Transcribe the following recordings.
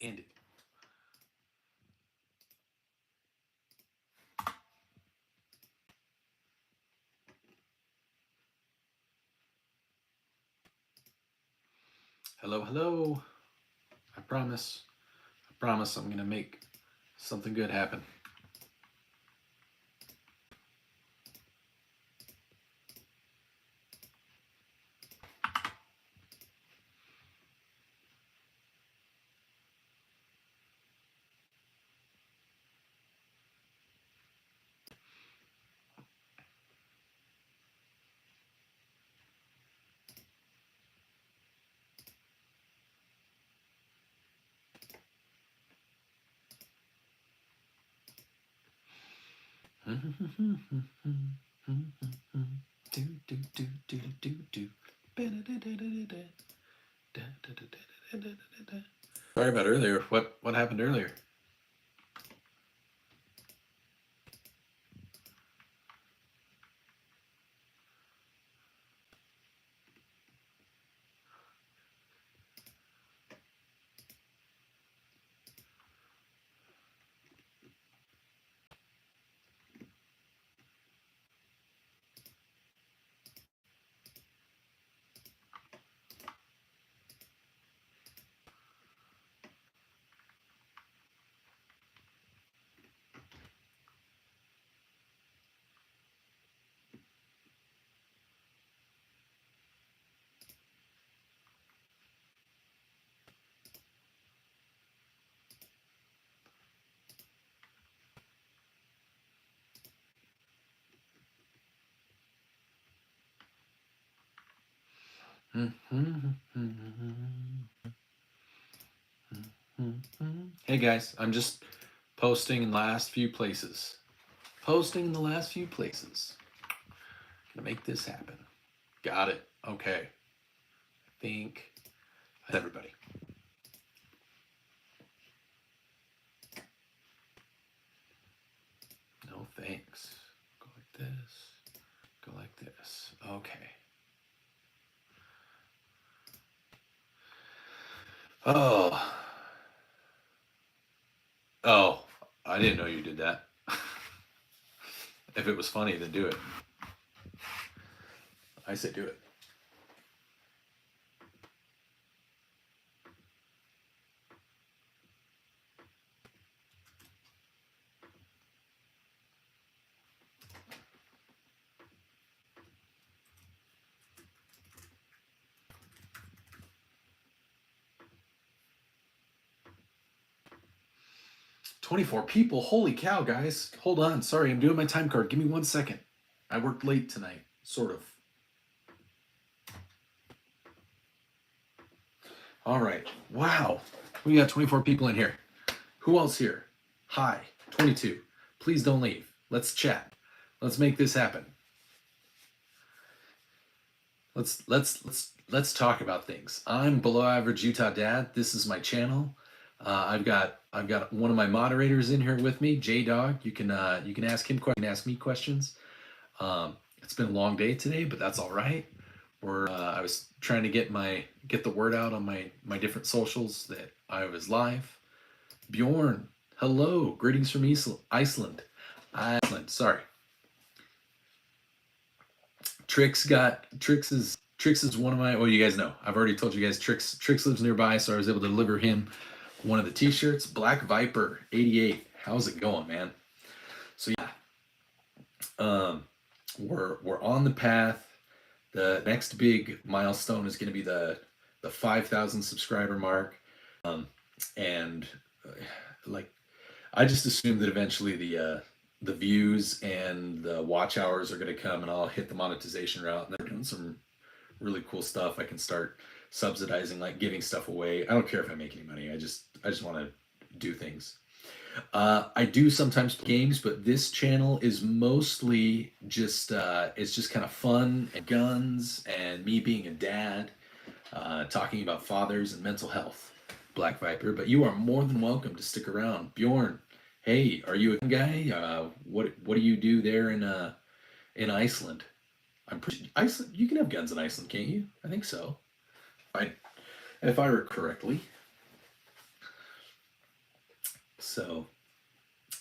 End it. Hello, hello. I promise. I promise I'm going to make something good happen. Sorry about earlier. What happened earlier? Hey guys, I'm just posting in the last few places. Posting in the last few places. Gonna make this happen. Got it. Okay. I think that's everybody. No thanks. Go like this. Go like this. Okay. Oh. Oh. I didn't know you did that. If it was funny, then do it. I say do it. 24 people. Holy cow, guys. Hold on. Sorry, I'm doing my time card. Give me 1 second. I worked late tonight, sort of. All right. Wow. We got 24 people in here. Who else here? Hi. 22. Please don't leave. Let's chat. Let's make this happen. Let's talk about things. I'm Below Average Utah Dad. This is my channel. I've got one of my moderators in here with me, J Dog. You can ask him questions. You can ask me questions. It's been a long day today, but that's all right. I was trying to get the word out on my different socials that I was live. Bjorn, hello, greetings from Iceland. Sorry. Trix is one of my. Well, you guys know. I've already told you guys. Trix lives nearby, so I was able to deliver him one of the T-shirts. Black Viper 88. How's it going, man? So yeah, we're on the path. The next big milestone is going to be the 5,000 subscriber mark, and like I just assume that eventually the views and the watch hours are going to come, and I'll hit the monetization route. And they're doing some really cool stuff. I can start subsidizing, like giving stuff away. I don't care if I make any money. I just want to do things. I do sometimes play games, but this channel is mostly just it's just kind of fun and guns and me being a dad, talking about fathers and mental health. Black Viper, but you are more than welcome to stick around. Bjorn, hey, are you a guy? What do you do there in Iceland? I'm pretty Iceland. You can have guns in Iceland, can't you? I think so. If I recall correctly. So,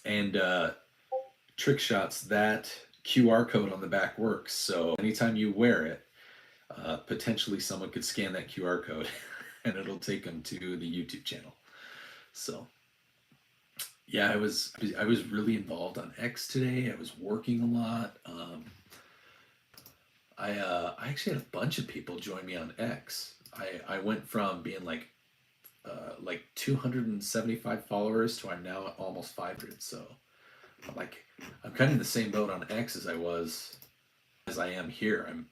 and trick shots, that QR code on the back works. So anytime you wear it, potentially someone could scan that QR code and it'll take them to the YouTube channel. So yeah, I was really involved on X today. I was working a lot. I actually had a bunch of people join me on X. I went from being like 275 followers to I'm now at almost 500. So I'm kind of in the same boat on X as I am here. I'm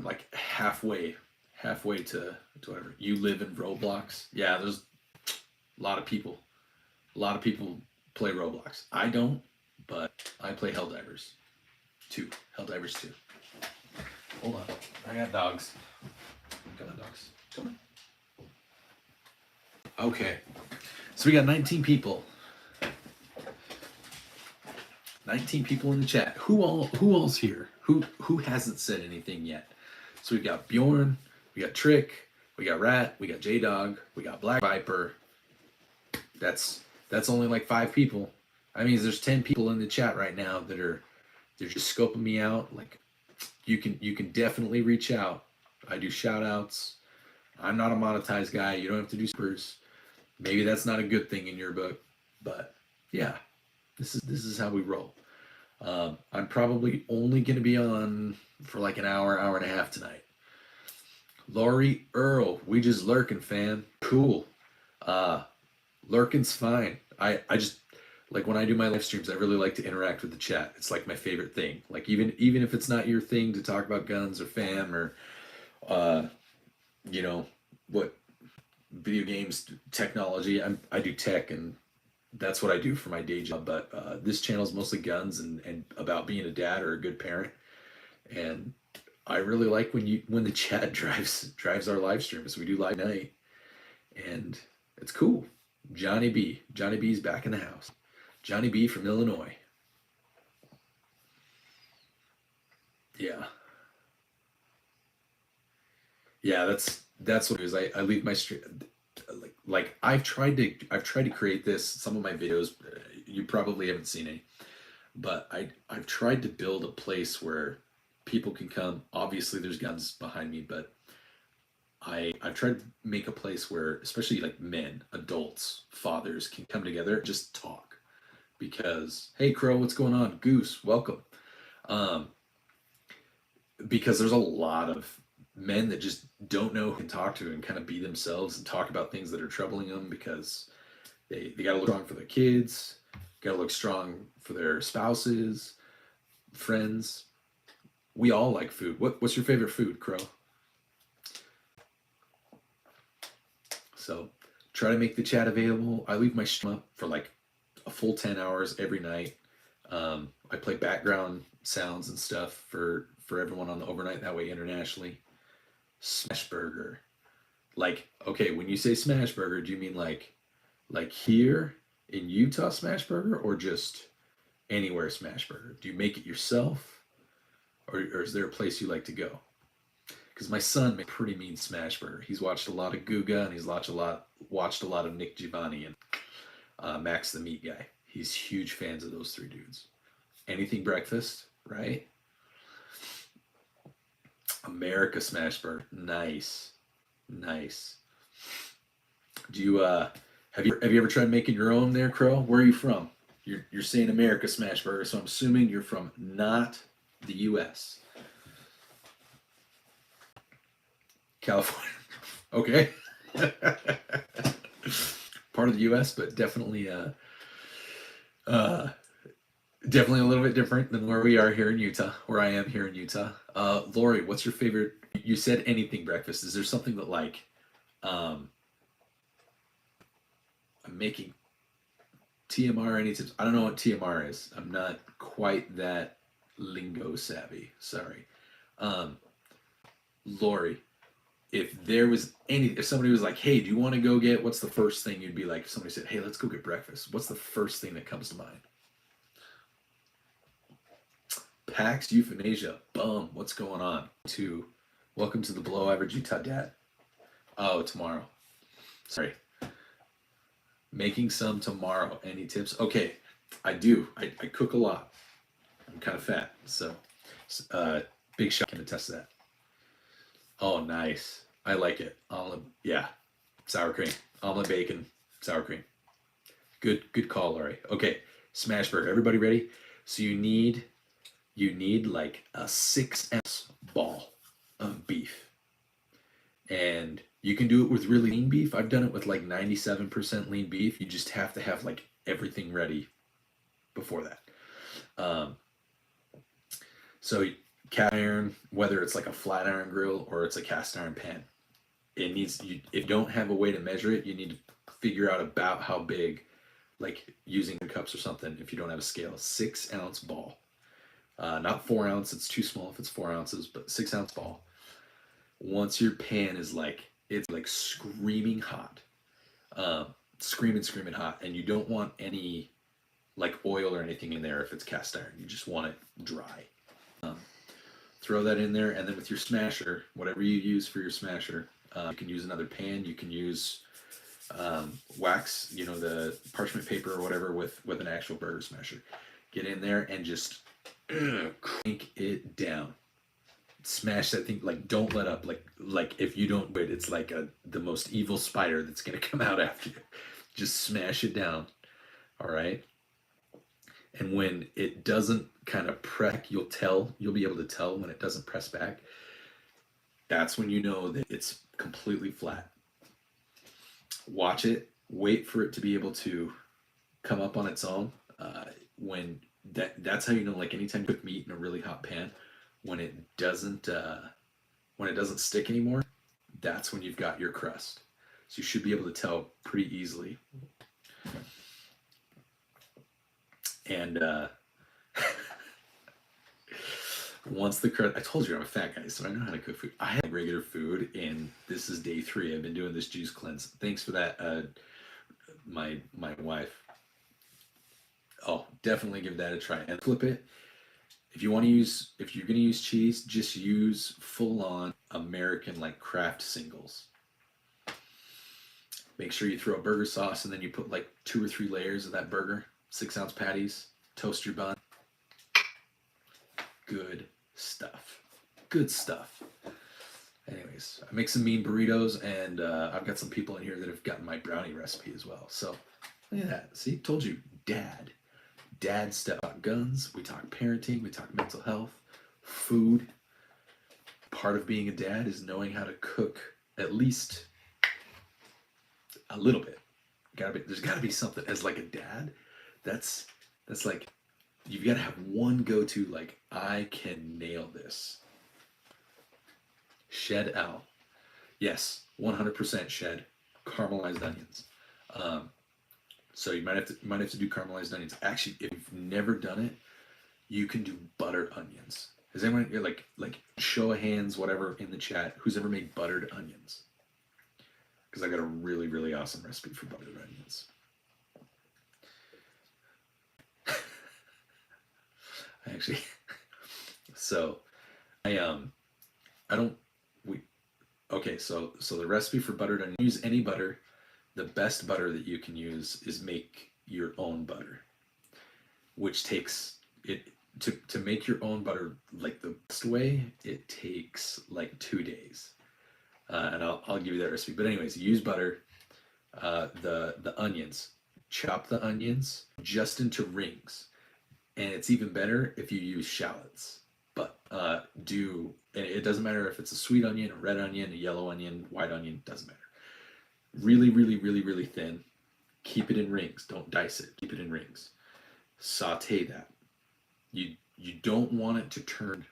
like halfway to whatever. You live in Roblox. Yeah, there's a lot of people. A lot of people play Roblox. I don't, but I play Helldivers 2. Helldivers 2. Hold on. I got dogs. Come on, dogs. Come on. Okay. So we got 19 people. 19 people in the chat. Who all's here? Who hasn't said anything yet? So we've got Bjorn, we got Trick, we got Rat, we got J-Dog, we got Black Viper. That's only like 5 people. I mean, there's 10 people in the chat right now they're just scoping me out. Like you can definitely reach out. I do shout outs. I'm not a monetized guy. You don't have to do spurs. Maybe that's not a good thing in your book, but yeah, this is how we roll. I'm probably only going to be on for like an hour and a half tonight. Laurie Earl, we just lurking, fam. Cool. Lurking's fine. I just like when I do my live streams, I really like to interact with the chat. It's like my favorite thing. Like even if it's not your thing to talk about guns or fam or you know what video games technology. I do tech and that's what I do for my day job. But this channel is mostly guns and about being a dad or a good parent. And I really like when the chat drives our live streams. We do live night, and it's cool. Johnny B's back in the house. Johnny B from Illinois. Yeah. Yeah, that's what it is. I leave my stream like I've tried to create this. Some of my videos you probably haven't seen any, but I've tried to build a place where people can come. Obviously there's guns behind me, but I've tried to make a place where especially like men, adults, fathers can come together and just talk. Because hey Crow, what's going on? Goose, welcome. Because there's a lot of men that just don't know who can talk to and kind of be themselves and talk about things that are troubling them because they got to look strong for their kids, got to look strong for their spouses, friends. We all like food. What's your favorite food, Crow? So try to make the chat available. I leave my stream up for like a full 10 hours every night. I play background sounds and stuff for everyone on the overnight, that way internationally. Smashburger. Like, okay, when you say Smashburger, do you mean like here in Utah Smashburger or just anywhere Smashburger? Do you make it yourself? Or is there a place you like to go? Because my son made pretty mean Smashburger. He's watched a lot of Guga and he's watched a lot of Nick Giovanni and Max the Meat Guy. He's huge fans of those 3 dudes. Anything breakfast, right? America Smashburger. Nice. Do you have you ever tried making your own there, Crow? Where are you from? You're saying America Smashburger, so I'm assuming you're from not the US. California. Okay. Part of the US, but definitely definitely a little bit different than where we are here in Utah, where I am here in Utah. Lori, what's your favorite? You said anything breakfast. Is there something that like I'm making TMR? Any tips? I don't know what TMR is. I'm not quite that lingo savvy. Sorry. Lori, if somebody was like, hey, do you want to go get, what's the first thing you'd be like, if somebody said, hey, let's go get breakfast. What's the first thing that comes to mind? PAX Euthanasia. Bum. What's going on? Welcome to the Below Average Utah Dad. Oh, tomorrow. Sorry. Making some tomorrow. Any tips? Okay, I do. I cook a lot. I'm kind of fat, so Big Shot can attest to that. Oh, nice. I like it. Omelet, yeah. Sour cream, omelet, bacon, sour cream. Good call, Laurie. Okay, Smashburger. Everybody ready? So you need like a 6 ounce ball of beef, and you can do it with really lean beef. I've done it with like 97% lean beef. You just have to have like everything ready before that. Um, so cast iron, whether it's like a flat iron grill or it's a cast iron pan, it needs you. If you don't have a way to measure it, you need to figure out about how big, like using cups or something. If you don't have a scale, 6 ounce ball, not 4 ounce. It's too small if it's 4 ounces, but 6 ounce ball. Once your pan is like it's like screaming hot, screaming hot, and you don't want any like oil or anything in there if it's cast iron. You just want it dry. Um, Throw that in there, and then with your smasher, whatever you use for your smasher, you can use another pan. You can use wax, the parchment paper or whatever with an actual burger smasher. Get in there and just crank it down. Smash that thing. Like, don't let up. Like if you don't do it, it's like the most evil spider that's gonna come out after you. Just smash it down. All right. And when it doesn't kind of press, you'll be able to tell when it doesn't press back. That's when you know that it's completely flat. Watch it, wait for it to be able to come up on its own. When that's how you know, like anytime you cook meat in a really hot pan, when it doesn't stick anymore, that's when you've got your crust. So you should be able to tell pretty easily. And once the crust, I told you I'm a fat guy, so I know how to cook food. I had regular food, and this is day 3. I've been doing this juice cleanse. Thanks for that, my wife. Oh, definitely give that a try and flip it. If you're gonna use cheese, just use full on American like Kraft singles. Make sure you throw burger sauce, and then you put like 2 or 3 layers of that burger. 6 ounce patties. Toast your bun. Good stuff. Good stuff. Anyways, I make some mean burritos, and I've got some people in here that have gotten my brownie recipe as well. So look at that. See, told you, dad stuff. We talk guns, we talk parenting, we talk mental health, food. Part of being a dad is knowing how to cook at least a little bit. There's gotta be something as like a dad. That's like, you've got to have one go-to, like, I can nail this. Shed out. Yes, 100% shed. Caramelized onions. So you might have to do caramelized onions. Actually, if you've never done it, you can do buttered onions. Has anyone, like show of hands, whatever, in the chat, who's ever made buttered onions? Because I got a really, really awesome recipe for buttered onions. Actually, so so the recipe for buttered onions, use any butter. The best butter that you can use is make your own butter, which takes it to make your own butter like the best way. It takes like 2 days, and I'll give you that recipe. But anyways, use butter. The onions, chop the onions just into rings. And it's even better if you use shallots. But it doesn't matter if it's a sweet onion, a red onion, a yellow onion, white onion, doesn't matter. Really, really, really, really thin. Keep it in rings. Don't dice it. Keep it in rings. Saute that. You don't want it to turn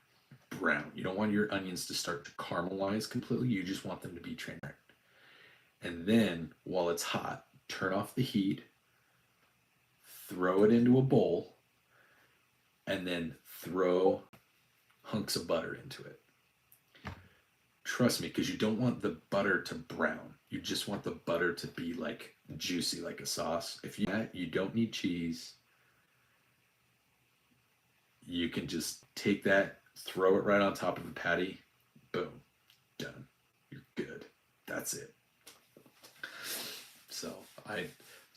brown. You don't want your onions to start to caramelize completely. You just want them to be transparent. And then, while it's hot, turn off the heat, throw it into a bowl, and then throw hunks of butter into it. Trust me, because you don't want the butter to brown. You just want the butter to be like juicy, like a sauce. If you don't need cheese, you can just take that, throw it right on top of the patty. Boom, done. You're good. That's it. So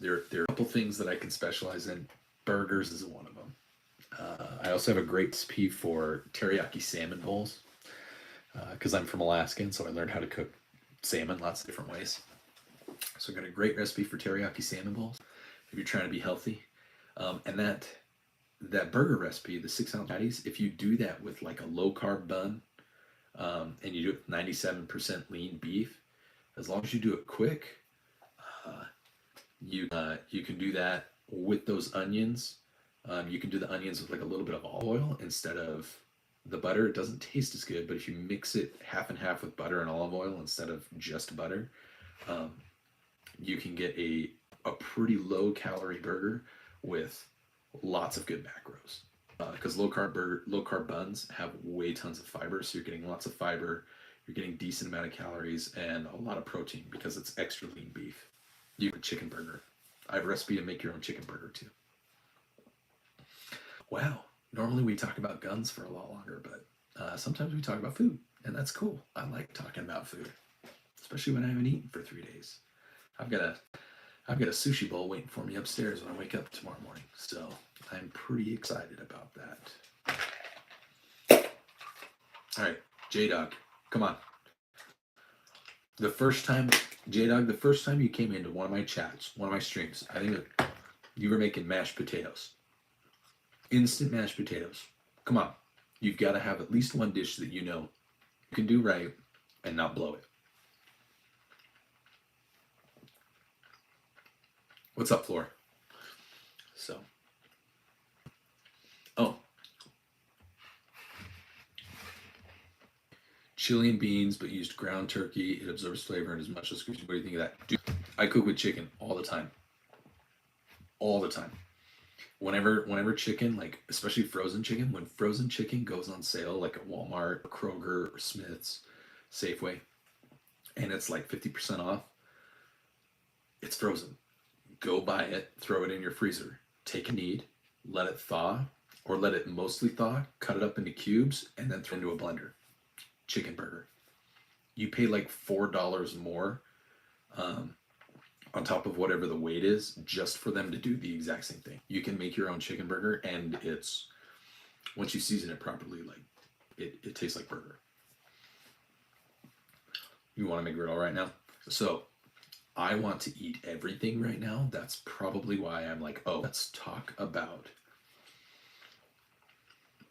there are a couple things that I can specialize in. Burgers is one of them. I also have a great recipe for teriyaki salmon bowls because I'm from Alaska, and so I learned how to cook salmon lots of different ways. So I got a great recipe for teriyaki salmon bowls if you're trying to be healthy. And that burger recipe, the 6-ounce patties, if you do that with like a low carb bun, and you do it with 97% lean beef, as long as you do it quick, you can do that with those onions. You can do the onions with like a little bit of olive oil instead of the butter. It doesn't taste as good, but if you mix it half and half with butter and olive oil instead of just butter, you can get a pretty low calorie burger with lots of good macros. Because low carb buns have way tons of fiber, so you're getting lots of fiber, you're getting decent amount of calories and a lot of protein because it's extra lean beef. You have a chicken burger. I have a recipe to make your own chicken burger too. Wow, normally we talk about guns for a lot longer, but sometimes we talk about food, and that's cool. I like talking about food, especially when I haven't eaten for 3 days. I've got a sushi bowl waiting for me upstairs when I wake up tomorrow morning, so I'm pretty excited about that. All right, J-Dog, come on. The first time, J-Dog, the first time you came into one of my chats, one of my streams, I think you were making mashed potatoes. Instant mashed potatoes. Come on. You've got to have at least one dish that you know you can do right and not blow it. What's up, Floor? So. Oh. Chili and beans, but used ground turkey. It absorbs flavor and as much as. What do you think of that? Dude, I cook with chicken all the time. All the time. Whenever chicken, like especially frozen chicken, when frozen chicken goes on sale, like at Walmart, Kroger, or Smith's, Safeway, and it's like 50% off, it's frozen. Go buy it, throw it in your freezer. Take a knead, let it thaw, or let it mostly thaw, cut it up into cubes, and then throw it into a blender. Chicken burger. You pay like $4 more on top of whatever the weight is, just for them to do the exact same thing. You can make your own chicken burger, and it's, once you season it properly, like it tastes like burger. You want to make griddle right now? So I want to eat everything right now. That's probably why I'm like, oh, let's talk about.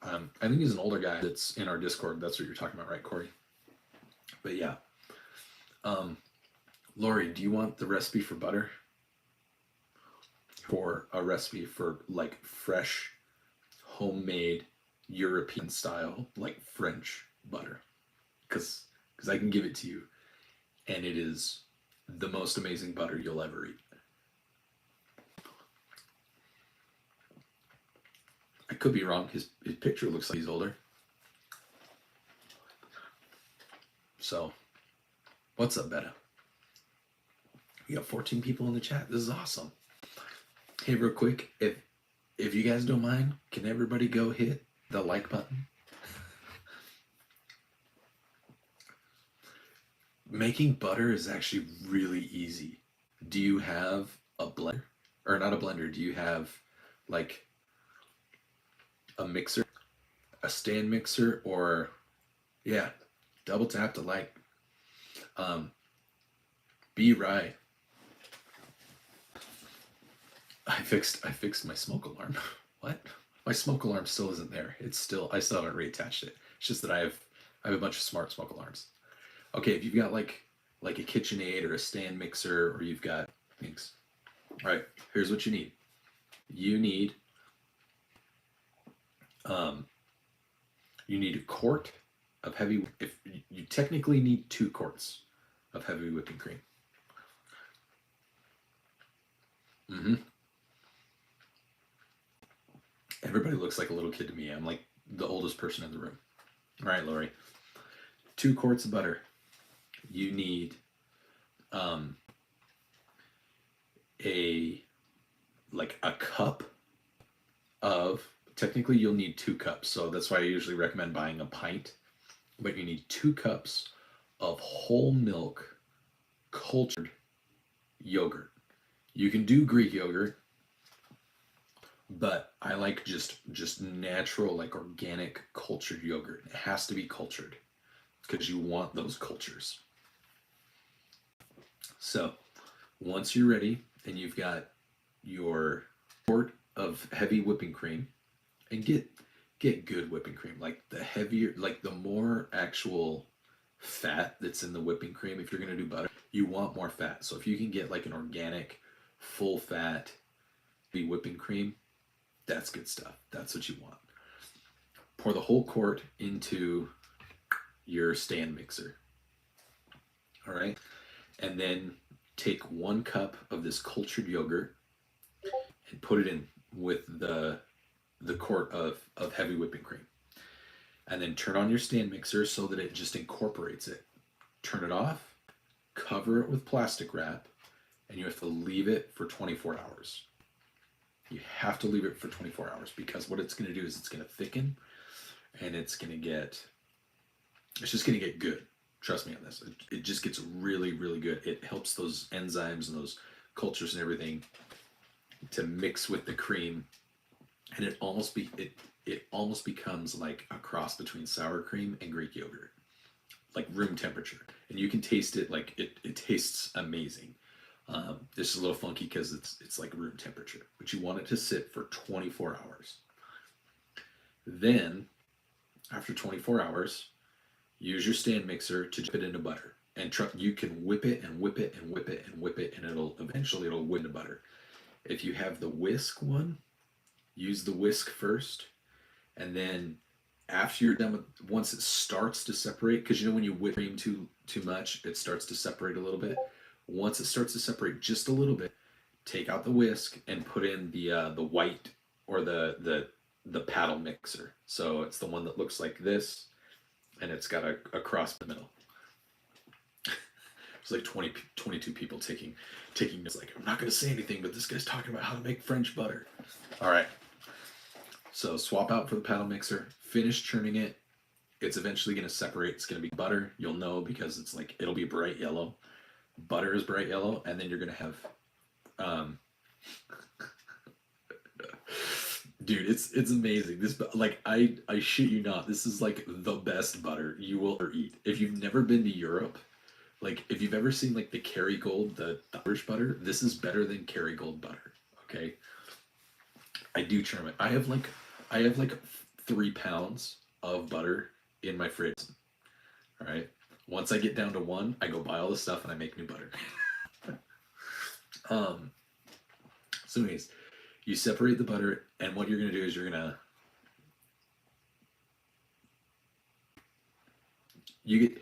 I think he's an older guy that's in our Discord. That's what you're talking about, right, Corey? But yeah. Lori, do you want the recipe for butter? For a recipe for like fresh, homemade, European style, like French butter. Because I can give it to you. And it is the most amazing butter you'll ever eat. I could be wrong. His picture looks like he's older. So, what's up, Betta? We got 14 people in the chat. This is awesome. Hey, real quick, if you guys don't mind, can everybody go hit the like button? Making butter is actually really easy. Do you have a blender? Or not a blender, do you have like a mixer? A stand mixer? Or, yeah, double tap to like. Be right. I fixed my smoke alarm. What? My smoke alarm still isn't there. I still haven't reattached it. It's just that I have a bunch of smart smoke alarms. Okay, if you've got like a KitchenAid or a stand mixer, or you've got things. All right, here's what you need. You need a quart of heavy. If you technically need 2 quarts of heavy whipping cream. Everybody looks like a little kid to me. I'm like the oldest person in the room. All right, Lori. 2 quarts of butter. You need a cup of, technically you'll need 2 cups, so that's why I usually recommend buying a pint, but you need 2 cups of whole milk cultured yogurt. You can do Greek yogurt, but I like just natural, like organic cultured yogurt. It has to be cultured because you want those cultures. So once you're ready and you've got your quart of heavy whipping cream, and get good whipping cream, like the heavier, like the more actual fat that's in the whipping cream. If you're going to do butter, you want more fat. So if you can get like an organic full fat whipping cream, that's good stuff. That's what you want. Pour the whole quart into your stand mixer. All right. And then take 1 cup of this cultured yogurt and put it in with the quart of heavy whipping cream. And then turn on your stand mixer so that it just incorporates it. Turn it off, cover it with plastic wrap, and you have to leave it for 24 hours. You have to leave it for 24 hours because what it's going to do is it's going to thicken and it's just going to get good. Trust me on this. It just gets really, really good. It helps those enzymes and those cultures and everything to mix with the cream, and it almost becomes like a cross between sour cream and Greek yogurt, like room temperature, and you can taste it. Like it tastes amazing. This is a little funky because it's like room temperature, but you want it to sit for 24 hours. Then, after 24 hours, use your stand mixer to dip it into butter, and you can whip it and whip it and whip it and whip it, and it'll whip into butter. If you have the whisk one, use the whisk first, and then after you're done with, once it starts to separate, because you know when you whip cream too much, it starts to separate a little bit. Once it starts to separate just a little bit, take out the whisk and put in the white or the paddle mixer. So it's the one that looks like this, and it's got a cross in the middle. It's like 22 people taking notes. Like, I'm not going to say anything, but this guy's talking about how to make French butter. All right. So swap out for the paddle mixer. Finish churning it. It's eventually going to separate. It's going to be butter. You'll know because it's like it'll be bright yellow. Butter is bright yellow, and then you're going to have. Dude, it's amazing. This, like, I shit you not. This is like the best butter you will ever eat. If you've never been to Europe, like if you've ever seen like the Kerrygold, the Irish butter, this is better than Kerrygold butter. Okay. I do churn it. I have like 3 pounds of butter in my fridge. All right. Once I get down to 1, I go buy all the stuff and I make new butter. So anyways, you separate the butter, and what you're gonna do is you get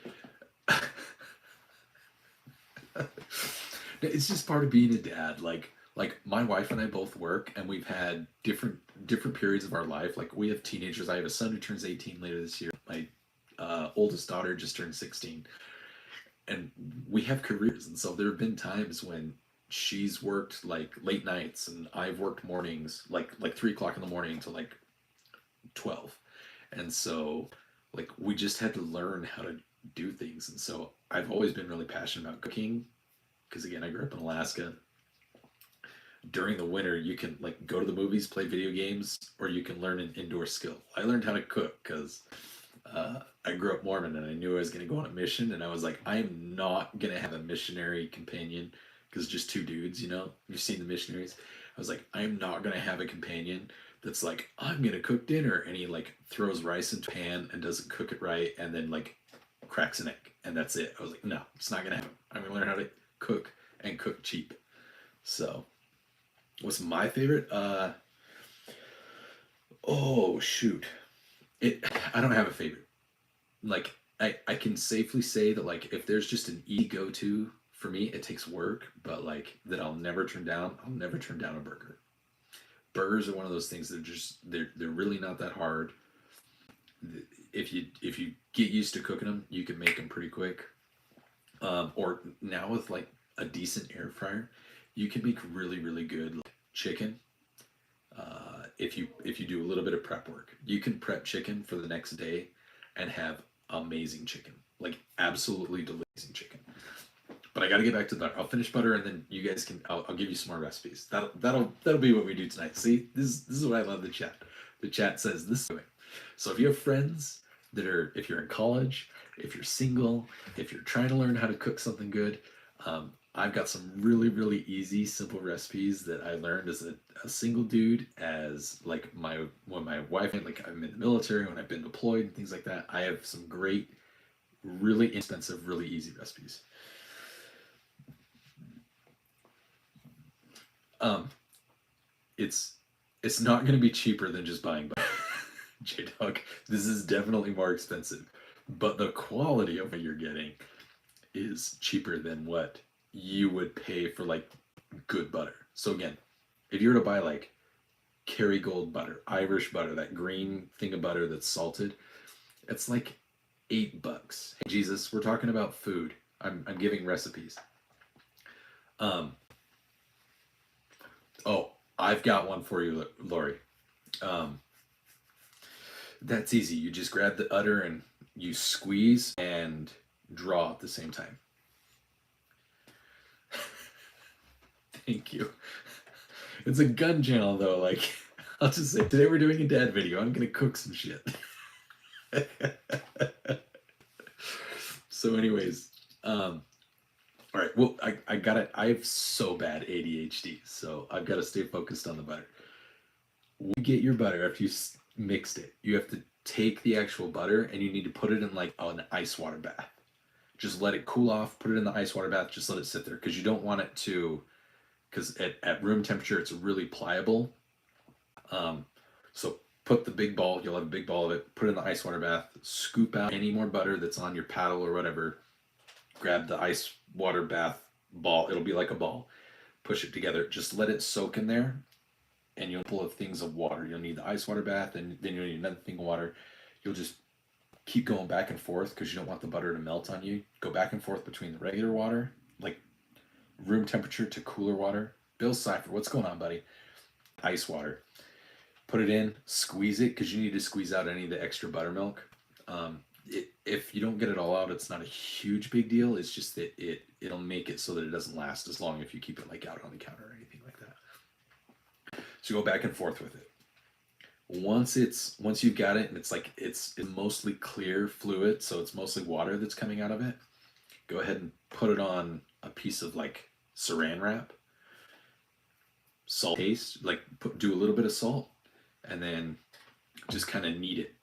it's just part of being a dad. Like my wife and I both work, and we've had different periods of our life. Like we have teenagers. I have a son who turns 18 later this year. My oldest daughter just turned 16, and we have careers. And so there have been times when she's worked like late nights, and I've worked mornings, like 3 o'clock in the morning to like 12. And so like we just had to learn how to do things. And so I've always been really passionate about cooking because again, I grew up in Alaska. During the winter, you can like go to the movies, play video games, or you can learn an indoor skill. I learned how to cook because I grew up Mormon, and I knew I was going to go on a mission, and I was like, I'm not going to have a missionary companion because just 2 dudes, you know. You've seen the missionaries. I was like, I'm not going to have a companion that's like, I'm going to cook dinner, and he like throws rice into a pan and doesn't cook it right, and then like cracks an egg, and that's it. I was like, no, it's not going to happen. I'm going to learn how to cook and cook cheap. So what's my favorite? Oh shoot. I don't have a favorite. Like I can safely say that like if there's just an easy go-to for me, it takes work, but like that I'll never turn down. I'll never turn down a burger. Burgers are one of those things that they're really not that hard. If you get used to cooking them, you can make them pretty quick. Or now with like a decent air fryer, you can make really, really good like, chicken. If you do a little bit of prep work, you can prep chicken for the next day and have amazing chicken, like absolutely delicious chicken. But I got to get back to butter. I'll finish butter, and then you guys can. I'll give you some more recipes. That'll be what we do tonight. See, this is why I love the chat. The chat says this way. So if you have friends that are, if you're in college, if you're single, if you're trying to learn how to cook something good, I've got some really easy, simple recipes that I learned as a single dude. As like when my wife, like I'm in the military, when I've been deployed and things like that. I have some great, really inexpensive, really easy recipes. It's not going to be cheaper than just buying butter. J-Dog, this is definitely more expensive, but the quality of what you're getting is cheaper than what you would pay for like good butter. So again, if you were to buy like Kerrygold butter, Irish butter, that green thing of butter that's salted, it's like $8. Hey, Jesus, we're talking about food. I'm giving recipes. Oh, I've got one for you, Lori. That's easy. You just grab the udder and you squeeze and draw at the same time. Thank you. It's a gun channel though. Like, I'll just say today we're doing a dad video. I'm gonna cook some shit. So anyways, all right, well, I have so bad ADHD, so I've got to stay focused on the butter. When you get your butter, after you mixed it, you have to take the actual butter and you need to put it in like an ice water bath. Just let it cool off, put it in the ice water bath, just let it sit there, because you don't want it to, because at room temperature, it's really pliable. So put the big ball, you'll have a big ball of it, put it in the ice water bath, scoop out any more butter that's on your paddle or whatever, grab the ice water bath ball, it'll be like a ball, push it together, just let it soak in there, and you'll pull things of water. You'll need the ice water bath, and then you'll need another thing of water. You'll just keep going back and forth because you don't want the butter to melt on you. Go back and forth between the regular water, like room temperature, to cooler water. Bill Cipher, what's going on, buddy? Ice water. Put it in, squeeze it, because you need to squeeze out any of the extra buttermilk. If you don't get it all out, it's not a huge big deal. It's just that it'll make it so that it doesn't last as long if you keep it like out on the counter or anything like that. So go back and forth with it. Once you've got it and it's like it's mostly clear fluid, so it's mostly water that's coming out of it, go ahead and put it on a piece of like saran wrap. Salt paste, like do a little bit of salt, and then just kind of knead it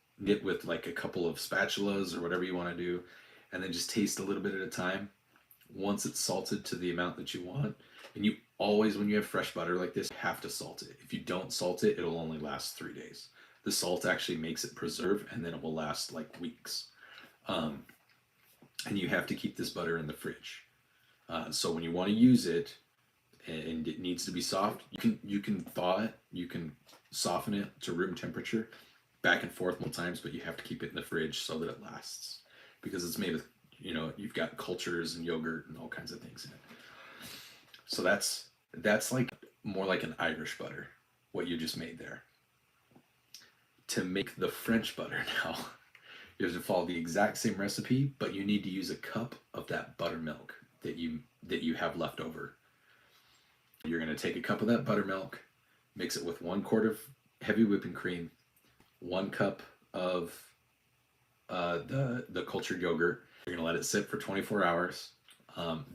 with like a couple of spatulas or whatever you want to do, and then just taste a little bit at a time. Once it's salted to the amount that you want, and you always, when you have fresh butter like this, have to salt it. If you don't salt it, it'll only last 3 days. The salt actually makes it preserve, and then it will last like weeks. And you have to keep this butter in the fridge. So when you want to use it, and it needs to be soft, you can thaw it, you can soften it to room temperature, back and forth multiple times, but you have to keep it in the fridge so that it lasts, because it's made with, you've got cultures and yogurt and all kinds of things in it. So that's like more like an Irish butter, what you just made there. To make the French butter now, you have to follow the exact same recipe, but you need to use a cup of that buttermilk that you have left over. You're going to take a cup of that buttermilk, mix it with 1 quart of heavy whipping cream, 1 cup of the cultured yogurt. You're going to let it sit for 24 hours.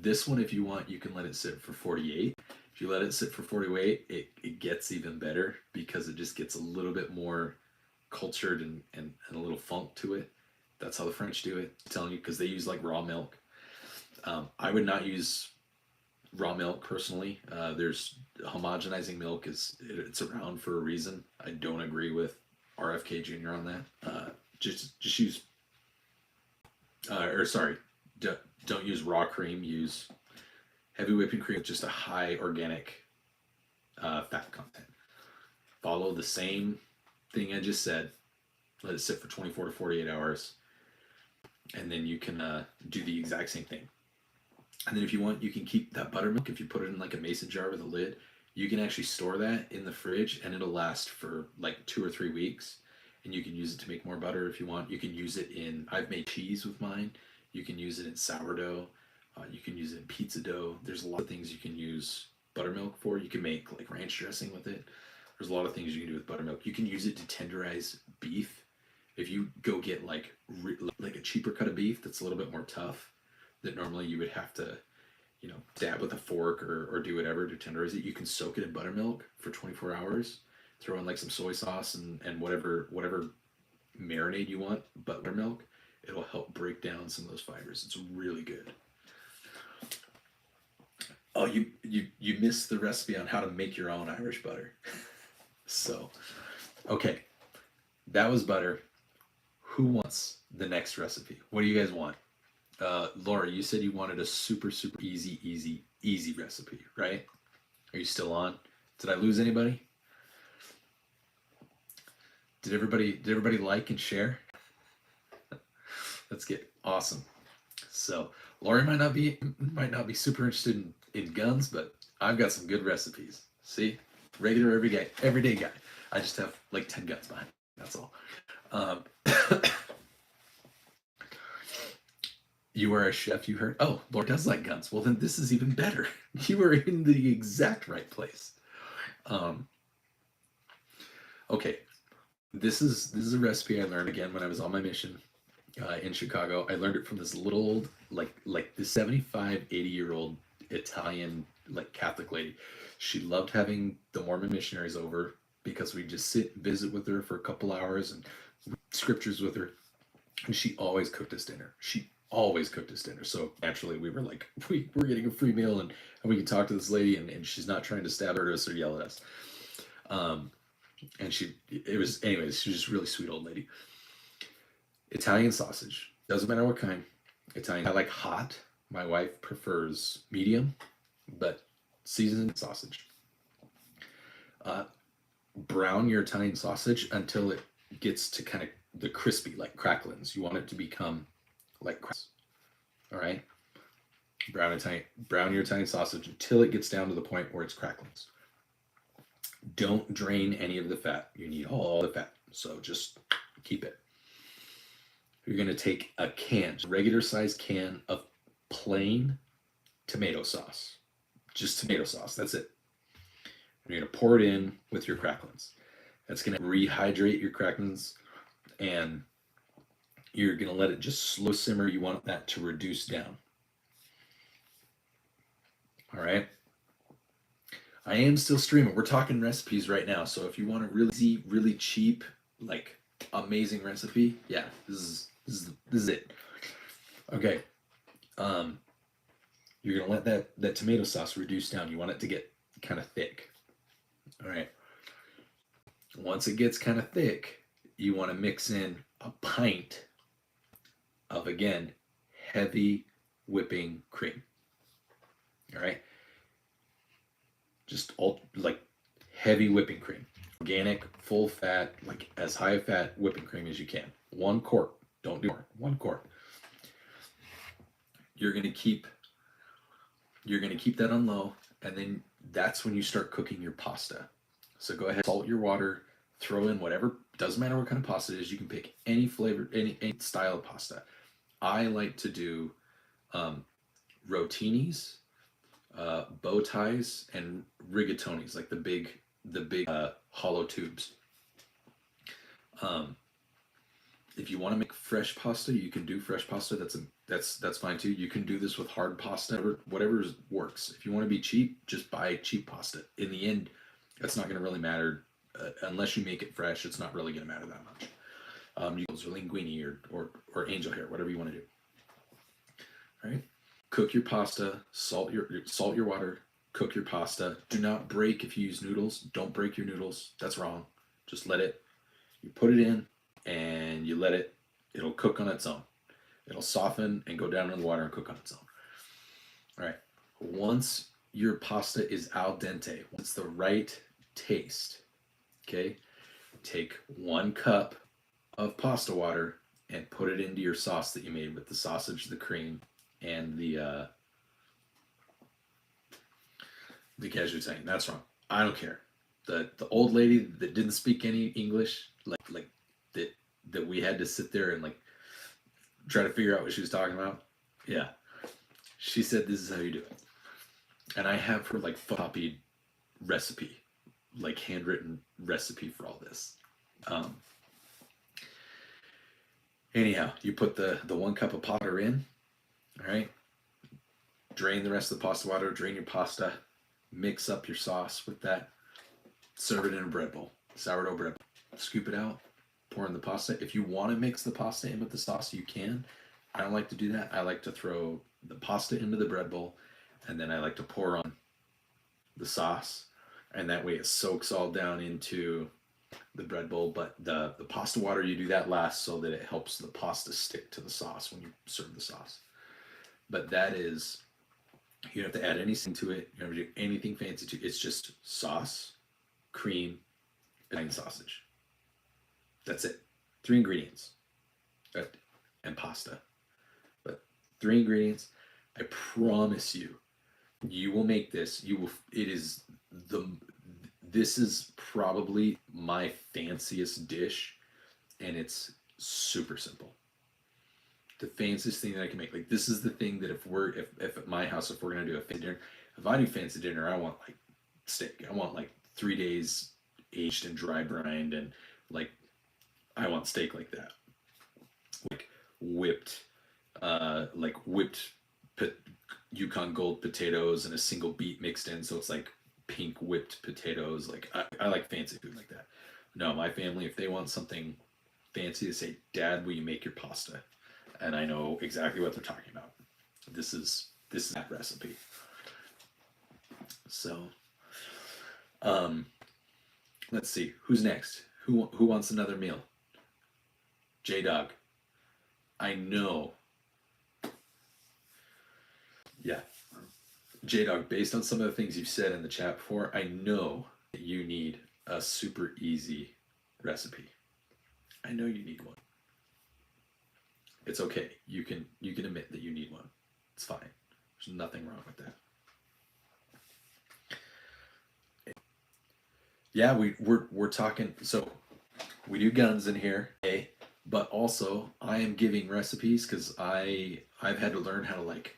This one, if you want, you can let it sit for 48. If you let it sit for 48, it gets even better, because it just gets a little bit more cultured and a little funk to it. That's how the French do it. I'm telling you, because they use like raw milk. I would not use raw milk personally. There's homogenizing milk, it's around for a reason. I don't agree with RFK Jr. on that. Just use don't use raw cream. Use heavy whipping cream with just a high organic fat content. Follow the same thing I just said. Let it sit for 24 to 48 hours, and then you can do the exact same thing. And then if you want, you can keep that buttermilk. If you put it in like a mason jar with a lid, you can actually store that in the fridge, and it'll last for like 2 or 3 weeks. And you can use it to make more butter if you want. You can use it in, I've made cheese with mine. You can use it in sourdough. You can use it in pizza dough. There's a lot of things you can use buttermilk for. You can make like ranch dressing with it. There's a lot of things you can do with buttermilk. You can use it to tenderize beef. If you go get like a cheaper cut of beef that's a little bit more tough, that normally you would have to, stab with a fork or do whatever to tenderize it, you can soak it in buttermilk for 24 hours. Throw in like some soy sauce and whatever marinade you want, buttermilk. It'll help break down some of those fibers. It's really good. Oh, you missed the recipe on how to make your own Irish butter. So, okay, that was butter. Who wants the next recipe? What do you guys want? Laura, you said you wanted a super easy recipe, right? Are you still on? Did I lose anybody? Did everybody like and share? That's good. Awesome. So Lori might not be super interested in guns, but I've got some good recipes. See, regular everyday guy. I just have like 10 guns behind me. That's all. You are a chef, you heard? Oh, Lord does like guns. Well, then this is even better. You are in the exact right place. Okay, this is a recipe I learned again when I was on my mission in Chicago. I learned it from this little old, like the 75, 80-year-old Italian like Catholic lady. She loved having the Mormon missionaries over because we just sit and visit with her for a couple hours and scriptures with her, and she always cooked us dinner. So naturally we were like, we're getting a free meal and we can talk to this lady and she's not trying to stab at us or yell at us. And she's just a really sweet old lady. Italian sausage, doesn't matter what kind. Italian, I like hot. My wife prefers medium, but seasoned sausage. Brown your Italian sausage until it gets to kind of the crispy, like cracklings. You want it to become like crust. All right. Brown your Italian sausage until it gets down to the point where it's cracklings. Don't drain any of the fat. You need all the fat. So just keep it. You're going to take a regular sized can of plain tomato sauce. Just tomato sauce. That's it. You're going to pour it in with your cracklings. That's going to rehydrate your cracklings, and you're going to let it just slow simmer. You want that to reduce down. All right. I am still streaming. We're talking recipes right now. So if you want a really cheap, like amazing recipe, yeah, this is it. Okay. You're going to let that tomato sauce reduce down. You want it to get kind of thick. All right. Once it gets kind of thick, you want to mix in a pint of, again, heavy whipping cream. All right. Just like heavy whipping cream. Organic, full fat, like as high fat whipping cream as you can. 1 quart. Don't do more. 1 quart. You're going to keep that on low, and then that's when you start cooking your pasta. So go ahead, salt your water, throw in whatever, doesn't matter what kind of pasta it is. You can pick any flavor, any style of pasta. I like to do rotinis, bow ties, and rigatonis, like the big hollow tubes. If you want to make fresh pasta, you can do fresh pasta. That's fine too. You can do this with hard pasta, whatever works. If you want to be cheap, just buy cheap pasta. In the end, that's not going to really matter unless you make it fresh. It's not really going to matter that much. You use linguine or angel hair, whatever you want to do. All right. Cook your pasta. Salt your water. Cook your pasta. Do not break if you use noodles. Don't break your noodles. That's wrong. Just let it. You put it in and you let it. It'll cook on its own. It'll soften and go down in the water and cook on its own. All right. Once your pasta is al dente, once it's the right taste, okay, take 1 cup of pasta water and put it into your sauce that you made with the sausage, the cream, and the cashew saying. That's wrong. I don't care. The old lady that didn't speak any English, like that we had to sit there and like try to figure out what she was talking about. Yeah. She said this is how you do it. And I have her like copied recipe, like handwritten recipe for all this. Um, Anyhow, you put the 1 cup of water in, all right? Drain the rest of the pasta water, drain your pasta, mix up your sauce with that, serve it in a bread bowl, sourdough bread bowl. Scoop it out, pour in the pasta. If you want to mix the pasta in with the sauce, you can. I don't like to do that. I like to throw the pasta into the bread bowl, and then I like to pour on the sauce, and that way it soaks all down into the bread bowl. But the pasta water, you do that last so that it helps the pasta stick to the sauce when you serve the sauce. But that is, you don't have to add anything to it. You don't have to do anything fancy to it. It's just sauce, cream, and sausage. That's it. 3 ingredients. And pasta. But 3 ingredients. I promise you, you will make this. This is probably my fanciest dish, and it's super simple. The fanciest thing that I can make. Like, this is the thing that if at my house, if we're gonna do a fancy dinner, if I do fancy dinner, I want like steak. I want like 3 days aged and dry brined, and like I want steak like that. Like whipped Yukon Gold potatoes and a single beet mixed in, so it's like pink whipped potatoes. Like I like fancy food like that. No, my family, if they want something fancy, they say, "Dad, will you make your pasta?" And I know exactly what they're talking about. This is that recipe. So, let's see who's next. Who wants another meal? J Dog. I know. Yeah. J Dog, based on some of the things you've said in the chat before, I know that you need a super easy recipe. I know you need one. It's okay. You can admit that you need one. It's fine. There's nothing wrong with that. Yeah, we're talking. So we do guns in here, okay? But also I am giving recipes because I've had to learn how to like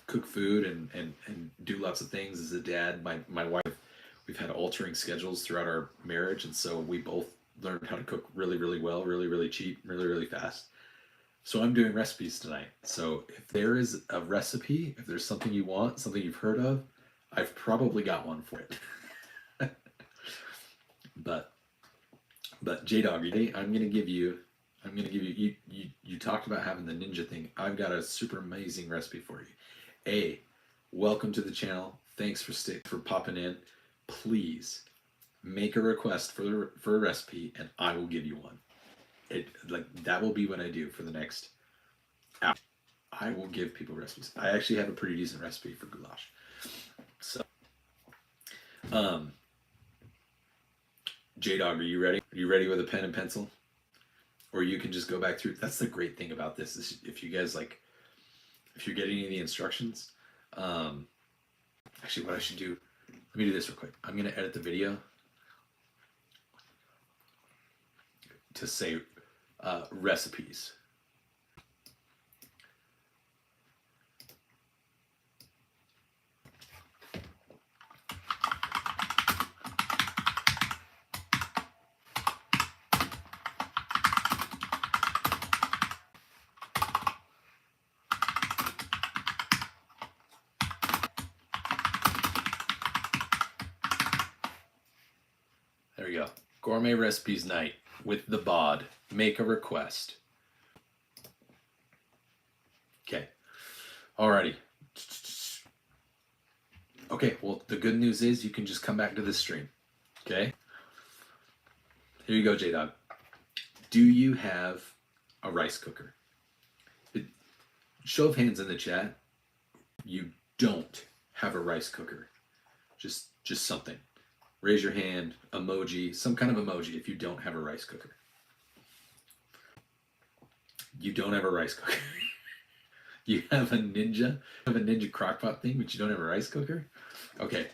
cook food and do lots of things as a dad. My wife, we've had altering schedules throughout our marriage, and so we both learned how to cook really, really well, really, really cheap, really, really fast. So I'm doing recipes tonight. So if there is a recipe, if there's something you want, something you've heard of, I've probably got one for it. But J Dog, I'm gonna give you you talked about having the ninja thing. I've got a super amazing recipe for you. Welcome to the channel. Thanks for popping in. Please make a request for a recipe, and I will give you one. That will be what I do for the next hour. I will give people recipes. I actually have a pretty decent recipe for goulash. So, J Dog, are you ready? Are you ready with a pen and pencil? Or you can just go back through. That's the great thing about this is if you guys if you're getting any of the instructions. Actually, what I should do. Let me do this real quick. I'm gonna edit the video to say recipes. There we go. Gourmet recipes night with the BAUD. Make a request. Okay. Alrighty. Okay, well, the good news is you can just come back to this stream. Okay? Here you go, J Dog. Do you have a rice cooker? Show of hands in the chat. You don't have a rice cooker. Just something. Raise your hand, emoji, some kind of emoji if you don't have a rice cooker. You don't have a rice cooker. You have a Ninja crockpot thing, but you don't have a rice cooker? Okay.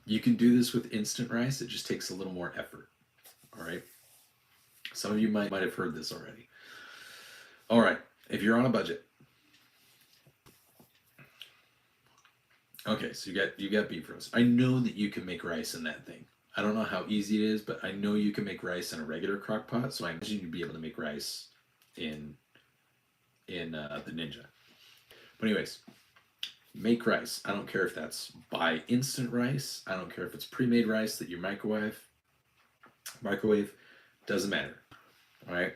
You can do this with instant rice. It just takes a little more effort. All right. Some of you might have heard this already. All right. If you're on a budget, Okay, so you got beef roast. I know that you can make rice in that thing. I don't know how easy it is, but I know you can make rice in a regular crock pot, so I imagine you'd be able to make rice in the Ninja. But anyways, make rice. I don't care if that's buy instant rice. I don't care if it's pre-made rice that you microwave. Microwave doesn't matter. All right.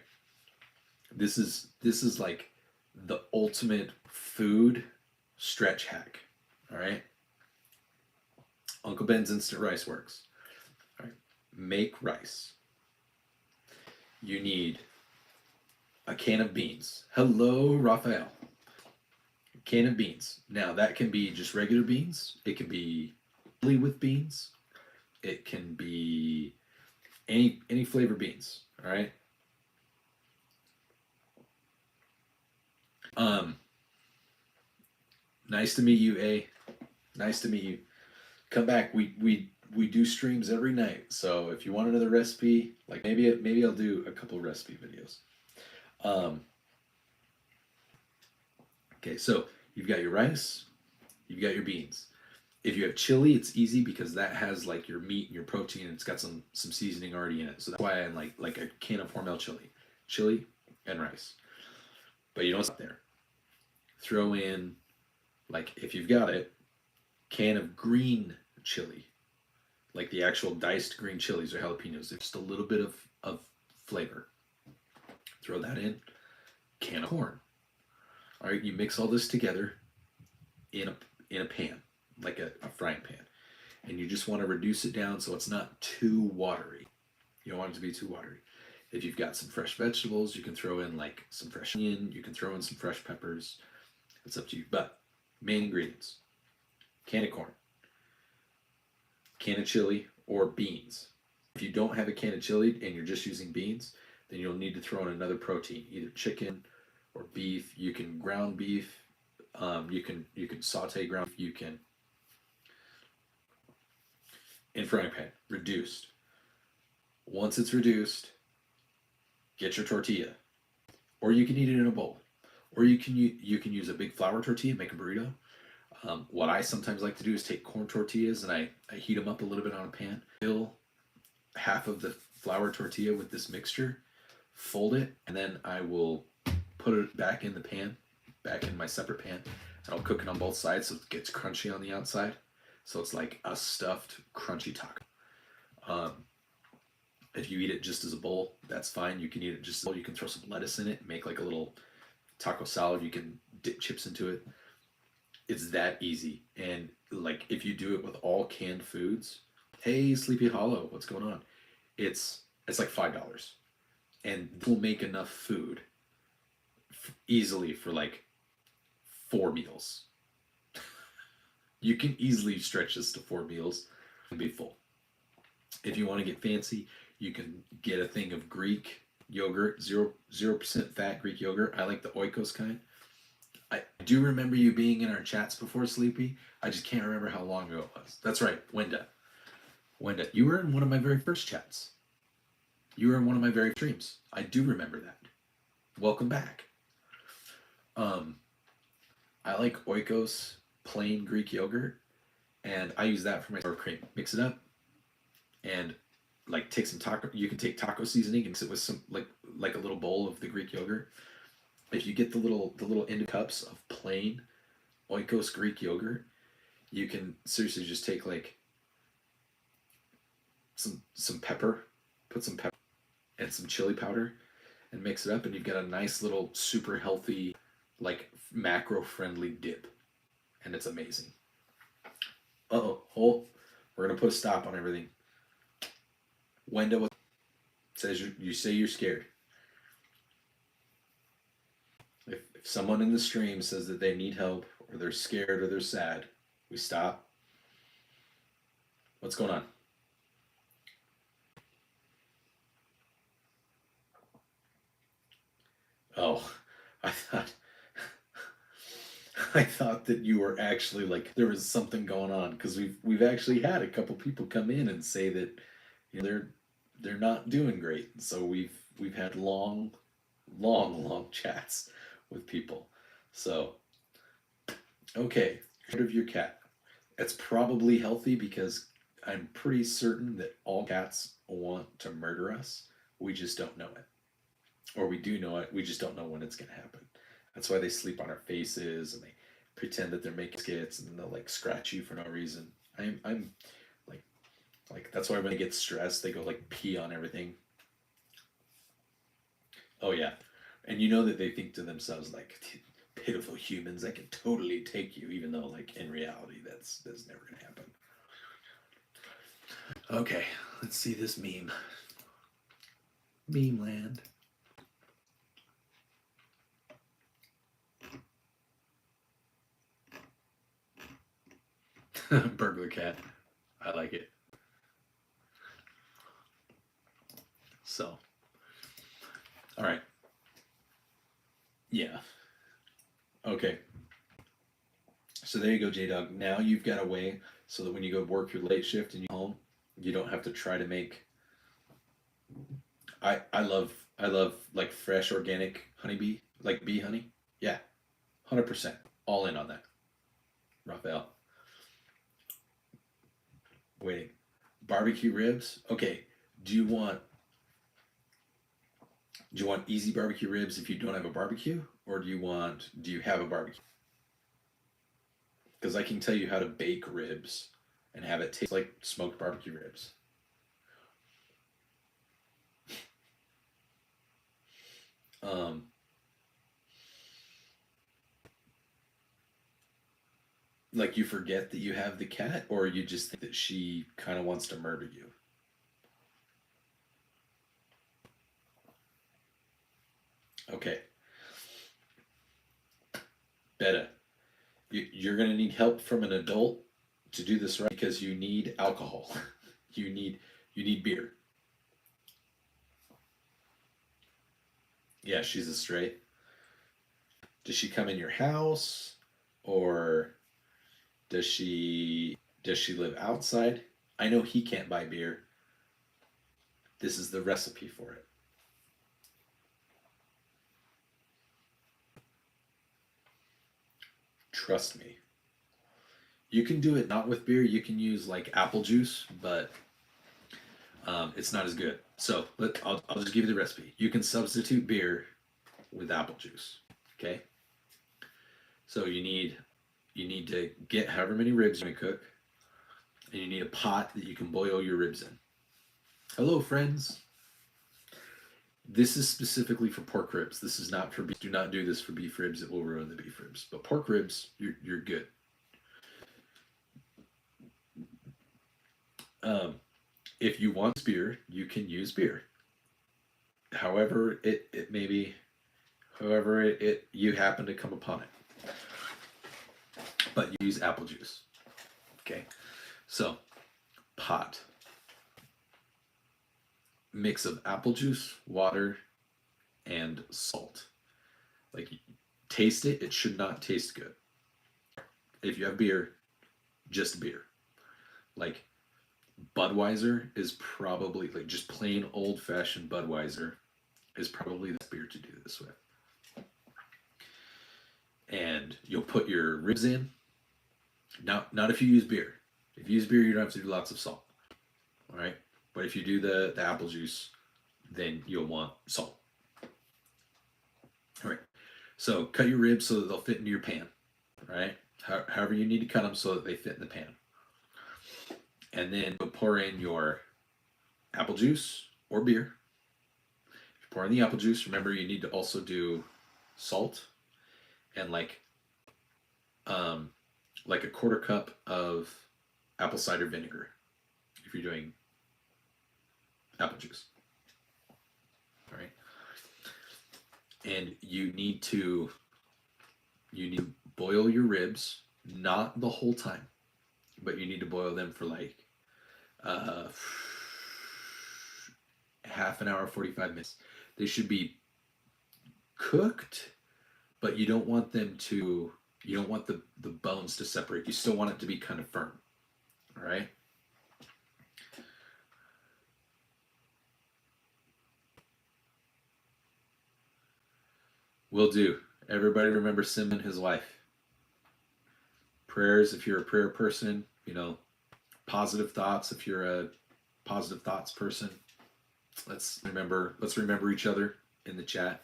This is like the ultimate food stretch hack. All right. Uncle Ben's instant rice works. All right. Make rice. You need a can of beans. Hello, Raphael. A can of beans. Now that can be just regular beans. It can be chili with beans. It can be any flavor beans. All right. Um. Nice to meet you, A. Nice to meet you. Come back. We do streams every night. So if you want another recipe, like maybe I'll do a couple recipe videos. Um, okay, so you've got your rice, you've got your beans. If you have chili, it's easy because that has like your meat and your protein, and it's got some seasoning already in it. So that's why I like a can of Hormel chili and rice. But you don't stop there. Throw in, like if you've got it, can of green chili, like the actual diced green chilies or jalapenos. There's just a little bit of flavor. Throw that in. Can of corn. All right, you mix all this together in a pan, like a frying pan, and you just want to reduce it down so it's not too watery. You don't want it to be too watery. If you've got some fresh vegetables, you can throw in like some fresh onion. You can throw in some fresh peppers. It's up to you. But main ingredients: can of corn, can of chili, or beans. If you don't have a can of chili and you're just using beans, then you'll need to throw in another protein, either chicken or beef. You can ground beef. You can saute ground beef. You can in frying pan, reduced. Once it's reduced, get your tortilla, or you can eat it in a bowl, or you can use a big flour tortilla, make a burrito. What I sometimes like to do is take corn tortillas and I heat them up a little bit on a pan, fill half of the flour tortilla with this mixture, fold it, and then I will put it back in the pan, back in my separate pan, and I'll cook it on both sides so it gets crunchy on the outside. So it's like a stuffed, crunchy taco. Um, if you eat it just as a bowl, that's fine. You can eat it just as a bowl. You can throw some lettuce in it, make like a little taco salad. You can dip chips into it. It's that easy. And like if you do it with all canned foods, hey Sleepy Hollow, what's going on? It's like $5, and we'll make enough food easily for like 4 meals. You can easily stretch this to 4 meals and be full. If you want to get fancy, you can get a thing of Greek yogurt, 0% fat Greek yogurt. I like the Oikos kind. I do remember you being in our chats before, Sleepy. I just can't remember how long ago it was. That's right, Wenda. Wenda, you were in one of my very first chats. You were in one of my very streams. I do remember that. Welcome back. I like Oikos plain Greek yogurt, and I use that for my sour cream. Mix it up, and like take some taco. You can take taco seasoning and mix it with some like a little bowl of the Greek yogurt. If you get the little end cups of plain Oikos Greek yogurt, you can seriously just take like some pepper, put some pepper and some chili powder, and mix it up, and you've got a nice little super healthy, like macro friendly dip, and it's amazing. Hold. We're gonna put a stop on everything. Wenda says you say you're scared. If someone in the stream says that they need help or they're scared or they're sad, we stop. What's going on? Oh, I thought I thought that you were actually like there was something going on, because we've actually had a couple people come in and say that they're not doing great. So we've had long chats with people. So okay, rid of your cat. It's probably healthy because I'm pretty certain that all cats want to murder us. We just don't know it. Or we do know it, we just don't know when it's going to happen. That's why they sleep on our faces and they pretend that they're making skits and then they'll like scratch you for no reason. I'm like, that's why when they get stressed, they go like pee on everything. Oh yeah, and you know that they think to themselves like, pitiful humans, I can totally take you, even though like in reality that's never gonna happen. Okay, let's see this meme. Meme land. Burglar cat. I like it. So, all right. Yeah. Okay. So there you go, J Dog. Now you've got a way so that when you go work your late shift and you home, you don't have to try to make. I love like fresh organic honeybee, like bee honey. Yeah, 100%. All in on that. Raphael. Waiting. Barbecue ribs. Okay. Do you want easy barbecue ribs if you don't have a barbecue, or do you have a barbecue? Because I can tell you how to bake ribs and have it taste like smoked barbecue ribs. Um, like you forget that you have the cat, or you just think that she kind of wants to murder you. Okay, Beta, you're gonna need help from an adult to do this right because you need alcohol. you need you need beer. Yeah, she's a straight. Does she come in your house, or does she live outside? I know he can't buy beer. This is the recipe for it. Trust me. You can do it not with beer. You can use like apple juice, but it's not as good. So I'll just give you the recipe. You can substitute beer with apple juice. Okay. So you need to get however many ribs you can cook, and you need a pot that you can boil your ribs in. Hello, friends. This is specifically for pork ribs. This is not for beef. Do not do this for beef ribs. It will ruin the beef ribs. But pork ribs, you're good. Um, if you want beer, you can use beer. However, it may be, however it you happen to come upon it. But you use apple juice. Okay. So, pot. Mix of apple juice, water, and salt. Like, taste it. It should not taste good. If you have beer, just beer. Like, Budweiser is probably, like, just plain old fashioned Budweiser is probably the best beer to do this with. And you'll put your ribs in. Not if you use beer. If you use beer, you don't have to do lots of salt. All right. But if you do the apple juice, then you'll want salt. All right. So cut your ribs so that they'll fit into your pan. All right. However you need to cut them so that they fit in the pan. And then you'll pour in your apple juice or beer. If you pour in the apple juice, remember you need to also do salt and like a quarter cup of apple cider vinegar if you're doing apple juice. All right. And you need to boil your ribs, not the whole time, but you need to boil them for like uh, half an hour, 45 minutes. They should be cooked, but you don't want the bones to separate. You still want it to be kind of firm. All right. Will do. Everybody remember Sim and his wife. prayers if you're a prayer person, positive thoughts if you're a positive thoughts person. Let's remember each other in the chat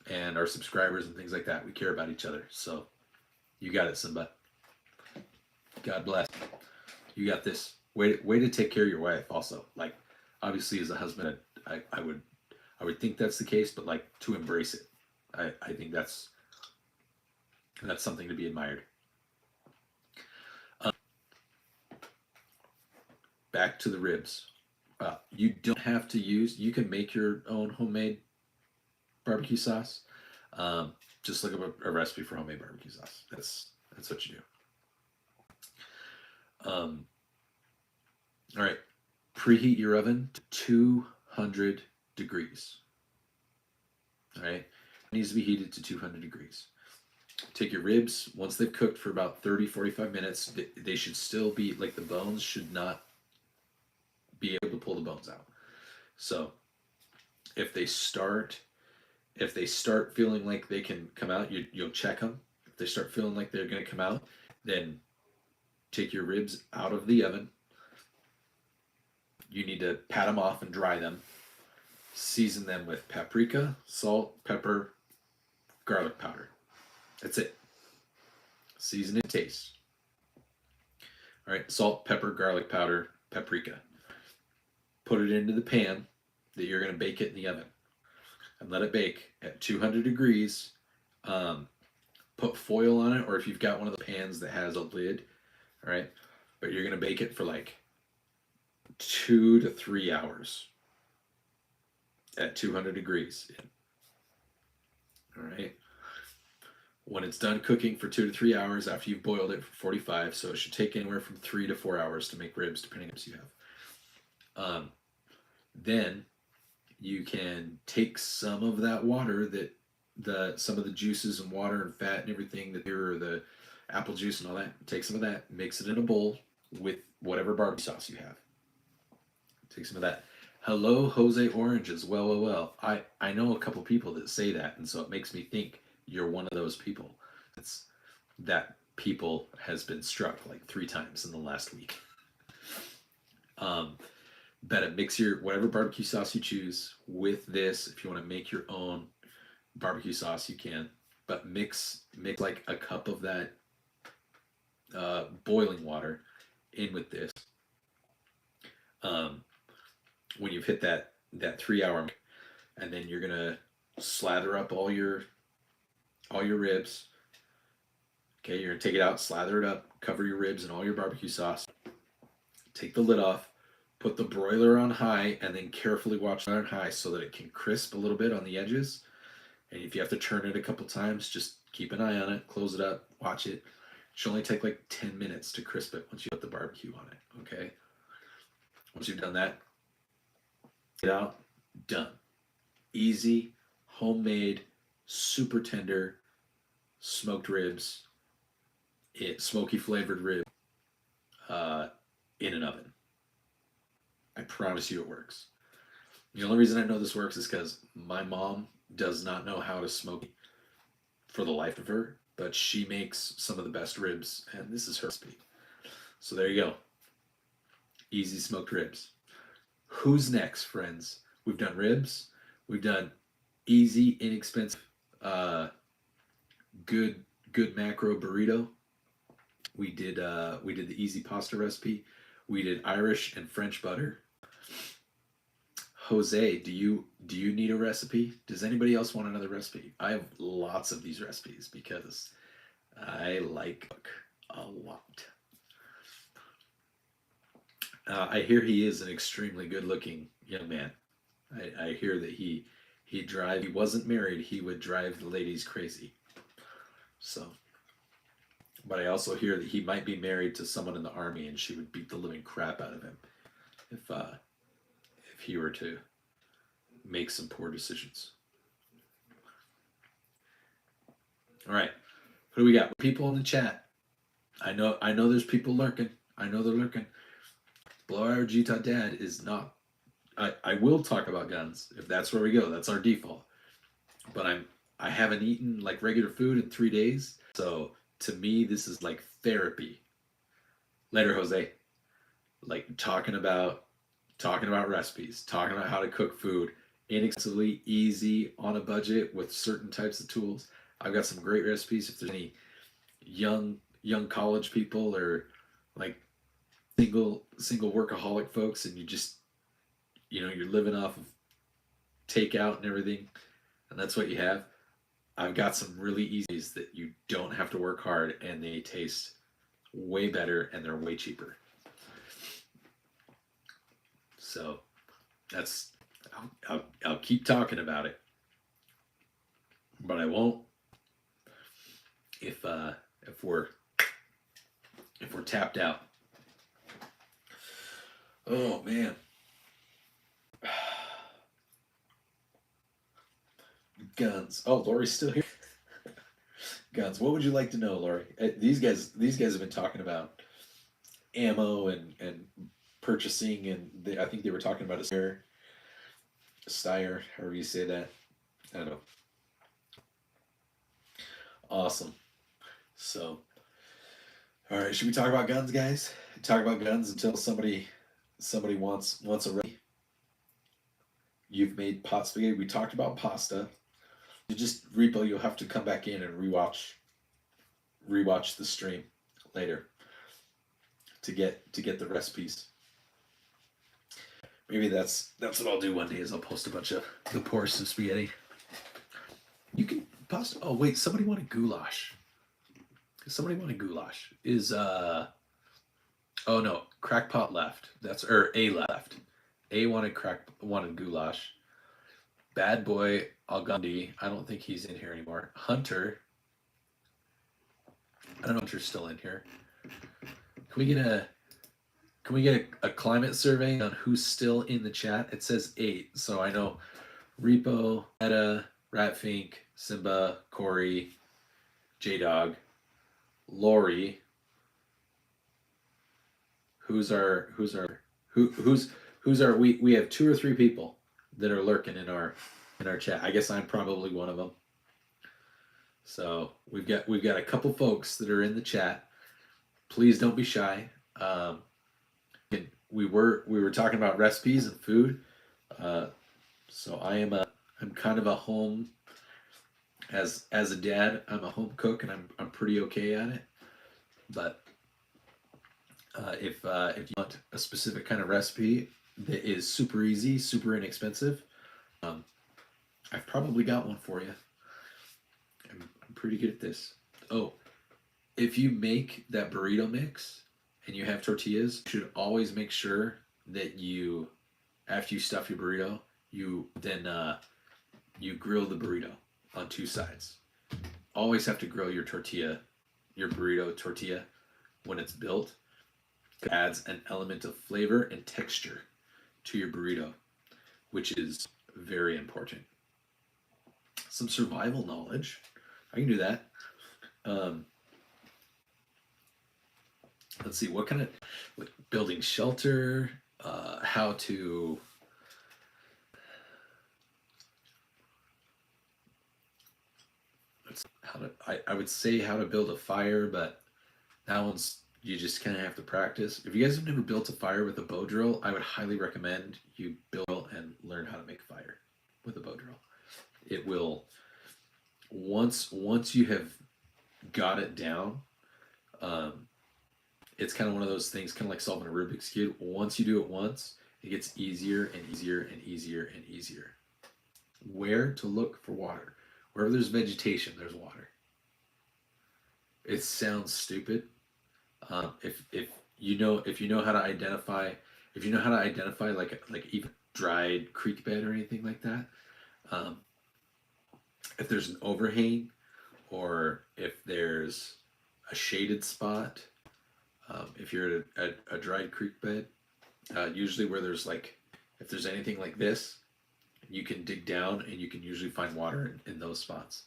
and our subscribers and things like that. We care about each other. So you got it, Simba. God bless. You got this. Way to take care of your wife also. Like, obviously as a husband, I would think that's the case, but like to embrace it. I think that's something to be admired. Back to the ribs. You don't have to you can make your own homemade barbecue sauce. Just look up a recipe for homemade barbecue sauce. That's what you do. All right. Preheat your oven to 200 degrees. All right. It needs to be heated to 200 degrees. Take your ribs. Once they've cooked for about 30, 45 minutes, they should still be, like, the bones should not be able to pull the bones out. So if they start feeling like they can come out, you'll check them. If they start feeling like they're going to come out, then take your ribs out of the oven. You need to pat them off and dry them. Season them with paprika, salt, pepper, garlic powder. That's it. Season and taste. All right, salt, pepper, garlic powder, paprika. Put it into the pan that you're going to bake it in the oven. And let it bake at 200 degrees. Put foil on it, or if you've got one of the pans that has a lid, all right? But you're going to bake it for like 2 to 3 hours at 200 degrees. All right. When it's done cooking for 2 to 3 hours after you've boiled it for 45, so it should take anywhere from 3 to 4 hours to make ribs, depending on what you have. Then you can take some of that water some of the juices and water and fat and everything or the apple juice and all that, take some of that, mix it in a bowl with whatever barbecue sauce you have. Take some of that. Hello, Jose Oranges. Well. I know a couple people that say that, and so it makes me think you're one of those people. That people has been struck like 3 times in the last week. But mix your whatever barbecue sauce you choose with this. If you want to make your own barbecue sauce, you can. But mix like a cup of that boiling water in with this. When you've hit that 3 hour, and then you're gonna slather up all your ribs. Okay, you're gonna take it out, slather it up, cover your ribs in all your barbecue sauce. Take the lid off. Put the broiler on high, and then carefully watch it on high so that it can crisp a little bit on the edges. And if you have to turn it a couple times, just keep an eye on it, close it up, watch it. It should only take like 10 minutes to crisp it once you put the barbecue on it, okay? Once you've done that, get out, done. Easy, homemade, super tender, smoked ribs, smoky flavored rib in an oven. I promise you it works. The only reason I know this works is because my mom does not know how to smoke for the life of her, but she makes some of the best ribs, and this is her recipe. So there you go. Easy smoked ribs. Who's next, friends? We've done ribs. We've done easy, inexpensive, good macro burrito. We did the easy pasta recipe. We did Irish and French butter. Jose, do you need a recipe? Does anybody else want another recipe? I have lots of these recipes because I like cook a lot. I hear he is an extremely good-looking young man. I hear that he wasn't married, he would drive the ladies crazy. So, but I also hear that he might be married to someone in the army, and she would beat the living crap out of him if he were to make some poor decisions. All right, what do we got? People in the chat. I know there's people lurking. I know they're lurking. Blowout Utah Dad is not. I will talk about guns if that's where we go. That's our default. But I haven't eaten like regular food in 3 days, so to me, this is like therapy. Later, Jose. Like talking about recipes, talking about how to cook food inexpensively, easy, on a budget with certain types of tools. I've got some great recipes. If there's any young college people or like single workaholic folks, and you're living off of takeout and everything, and that's what you have. I've got some really easies that you don't have to work hard, and they taste way better, and they're way cheaper. So that's I'll keep talking about it, but I won't if uh, if we're if we're tapped out. Oh man, guns. Oh, Lori's still here. Guns. What would you like to know, Lori? These guys have been talking about ammo and purchasing, and I think they were talking about a Steyr, however you say that. I don't know. Awesome. So, all right, should we talk about guns, guys? Talk about guns until somebody wants a ready. You've made pot spaghetti. We talked about pasta. You just repo. You'll have to come back in and rewatch the stream later to get the recipes. Maybe that's what I'll do one day. Is I'll post a bunch of the poorest of spaghetti. You can post. Oh wait, somebody wanted goulash. Somebody wanted goulash. Is Oh no, crackpot left. That's or A left. A wanted goulash. Bad boy Algundi. I don't think he's in here anymore. Hunter. I don't know if Hunter's still in here. Can we get a climate survey on who's still in the chat? It says 8, so I know Repo, Etta, Ratfink, Simba, Corey, J Dog, Lori. Who's our we have 2 or 3 people that are lurking in our chat. I guess I'm probably one of them. So we've got a couple folks that are in the chat. Please don't be shy. We were talking about recipes and food. So I'm kind of a home as a dad. I'm a home cook, and I'm pretty okay at it. But if you want a specific kind of recipe that is super easy, super inexpensive, I've probably got one for you. I'm pretty good at this. Oh, if you make that burrito mix and you have tortillas, you should always make sure that after you stuff your burrito, you grill the burrito on 2 sides. Always have to grill your burrito tortilla when it's built. It adds an element of flavor and texture to your burrito, which is very important. Some survival knowledge. I can do that. Let's see, what kind of building shelter, how to I would say how to build a fire, but that one's you just kind of have to practice. If you guys have never built a fire with a bow drill, I would highly recommend you build and learn how to make a fire with a bow drill. It will once you have got it down. It's kind of one of those things, kind of like solving a Rubik's Cube. Once you do it once, it gets easier and easier and easier and easier. Where to look for water? Wherever there's vegetation, there's water. It sounds stupid. If you know how to identify like even dried creek bed or anything like that, if there's an overhang or if there's a shaded spot, if you're at a dried creek bed, usually where there's if there's anything like this, you can dig down and you can usually find water in those spots.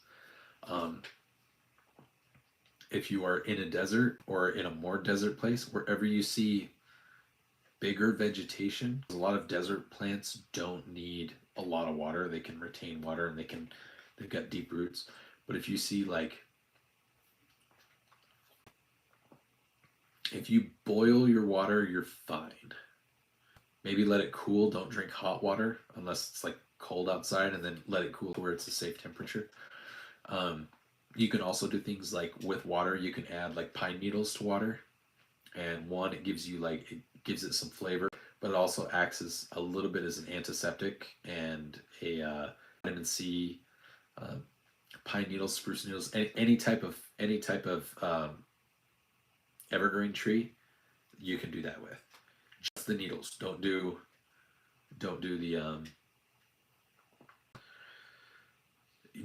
If you are in a desert or in a more desert place, wherever you see bigger vegetation, a lot of desert plants don't need a lot of water. They can retain water and they've got deep roots. But if you see If you boil your water, you're fine. Maybe let it cool. Don't drink hot water unless it's like cold outside, and then let it cool to where it's a safe temperature. Um, you can also do things like with water, you can add like pine needles to water. And one, it gives you like, it gives it some flavor, but it also acts as a little bit as an antiseptic and a vitamin C, uh, pine needles, spruce needles, any type of evergreen tree, you can do that with. Just the needles. Don't do the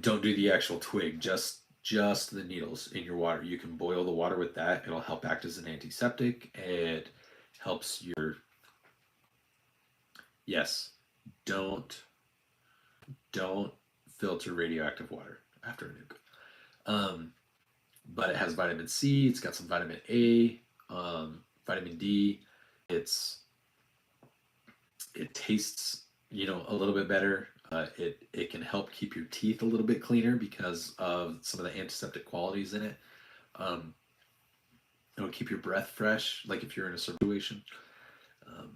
don't do the actual twig. Just the needles in your water. You can boil the water with that. It'll help act as an antiseptic. It helps your, yes. Don't filter radioactive water after a nuke. But it has vitamin C. It's got some vitamin A, vitamin D. It's it tastes, a little bit better. It can help keep your teeth a little bit cleaner because of some of the antiseptic qualities in it. Um, it'll keep your breath fresh, like if you're in a situation.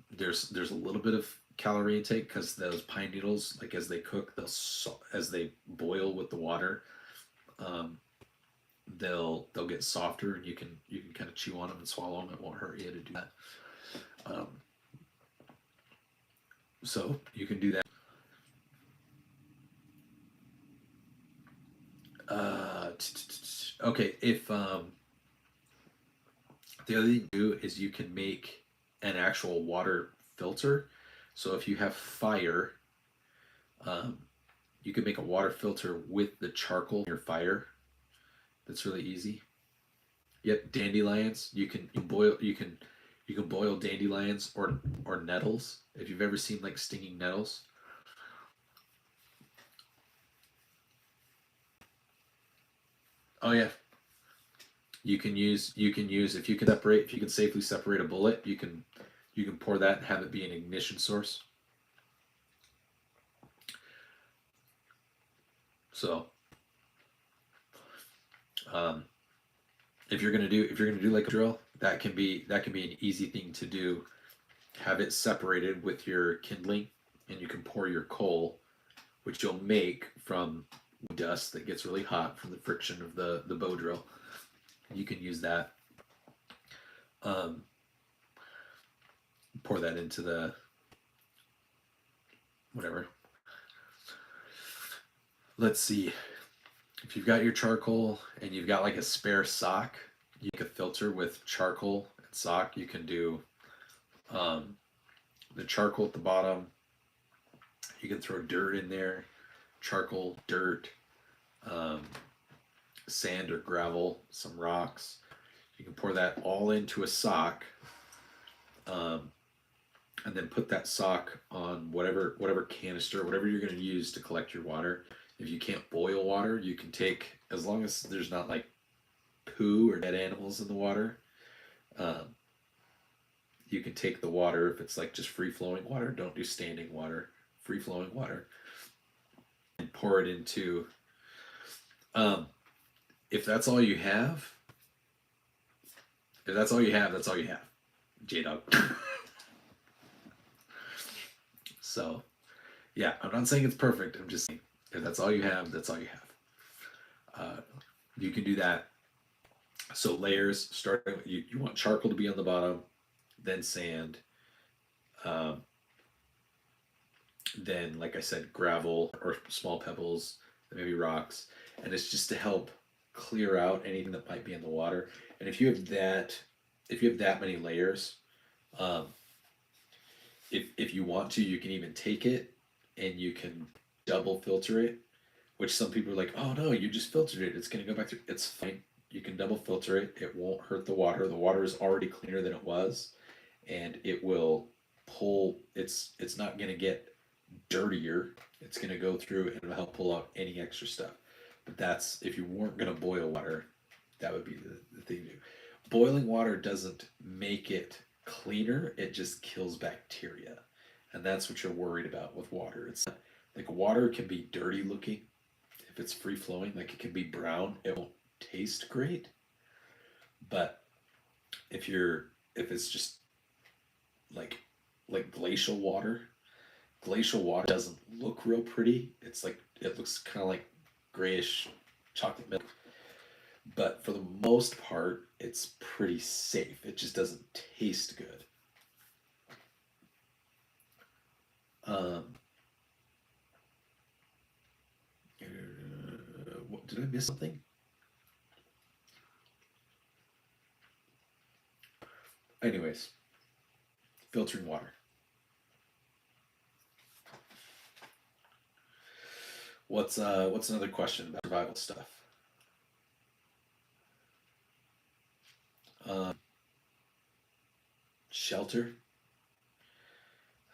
There's a little bit of calorie intake because those pine needles, like as they cook, as they boil with the water, um, they'll get softer, and you can kind of chew on them and swallow them. It won't hurt you to do that. Um, so you can do that. Okay, if the other thing you do is you can make an actual water filter. So if you have fire, um, you can make a water filter with the charcoal in your fire. That's really easy. Yep, dandelions. You can boil dandelions or nettles. If you've ever seen like stinging nettles. Oh yeah. You can use if you can safely separate a bullet, you can pour that and have it be an ignition source. So um, if you're gonna do like a drill, that can be an easy thing to do. Have it separated with your kindling, and you can pour your coal, which you'll make from dust that gets really hot from the friction of the bow drill. You can use that. Um, pour that into the whatever. Let's see. If you've got your charcoal and you've got like a spare sock, you can filter with charcoal and sock. You can do um, the charcoal at the bottom. You can throw dirt in there, charcoal, dirt, um, sand or gravel, some rocks. You can pour that all into a sock, um, and then put that sock on whatever canister, whatever you're going to use to collect your water. If you can't boil water, you can take, as long as there's not like poo or dead animals in the water, um, you can take the water. If it's like just free flowing water, don't do standing water, free flowing water, and pour it into. Um, if that's all you have, if that's all you have, that's all you have, J Dog. So, yeah, I'm not saying it's perfect. I'm just saying if that's all you have, that's all you have. You can do that. So layers, starting, you want charcoal to be on the bottom, then sand, um, then, like I said, gravel or small pebbles, maybe rocks, and it's just to help clear out anything that might be in the water. And if you have that many layers, um, if you want to, you can even take it and you can double filter it, which some people are like, oh no, you just filtered it, it's going to go back through. It's fine. You can double filter it. It won't hurt the water. The water is already cleaner than it was, and it will pull. It's not going to get dirtier. It's going to go through and it'll help pull out any extra stuff. But that's if you weren't going to boil water, that would be the thing to do. Boiling water doesn't make it cleaner, it just kills bacteria. And that's what you're worried about with water. It's not, like water can be dirty looking if it's free flowing, like it can be brown, it won't taste great. But If it's just like glacial water doesn't look real pretty. It's like it looks kind of like grayish chocolate milk, but for the most part, it's pretty safe. It just doesn't taste good. Um, did I miss something? Anyways, filtering water. What's another question about survival stuff? Um, Shelter.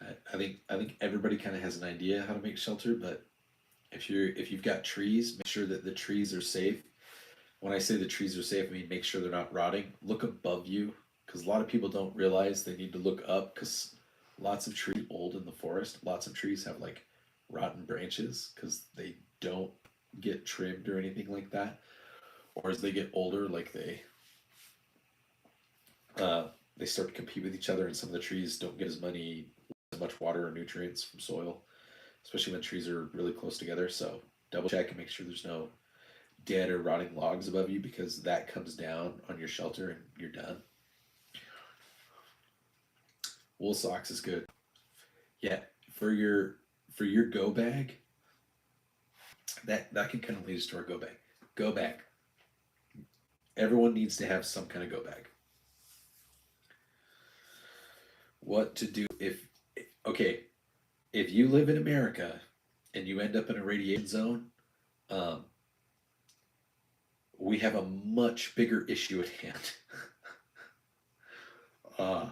I think everybody kind of has an idea how to make shelter, but if you've got trees, make sure that the trees are safe. When I say the trees are safe, I mean make sure they're not rotting. Look above you, because a lot of people don't realize they need to look up, because lots of trees old in the forest. Lots of trees have like rotten branches because they don't get trimmed or anything like that. Or as they get older, like they start to compete with each other, and some of the trees don't get as much water or nutrients from soil, especially when trees are really close together. So double check and make sure there's no dead or rotting logs above you, because that comes down on your shelter and you're done. Wool socks is good. Yeah, for your go bag, that can kind of lead us to our go bag. Go bag. Everyone needs to have some kind of go bag. What to do if okay, if you live in America and you end up in a radiation zone, um, we have a much bigger issue at hand. uh,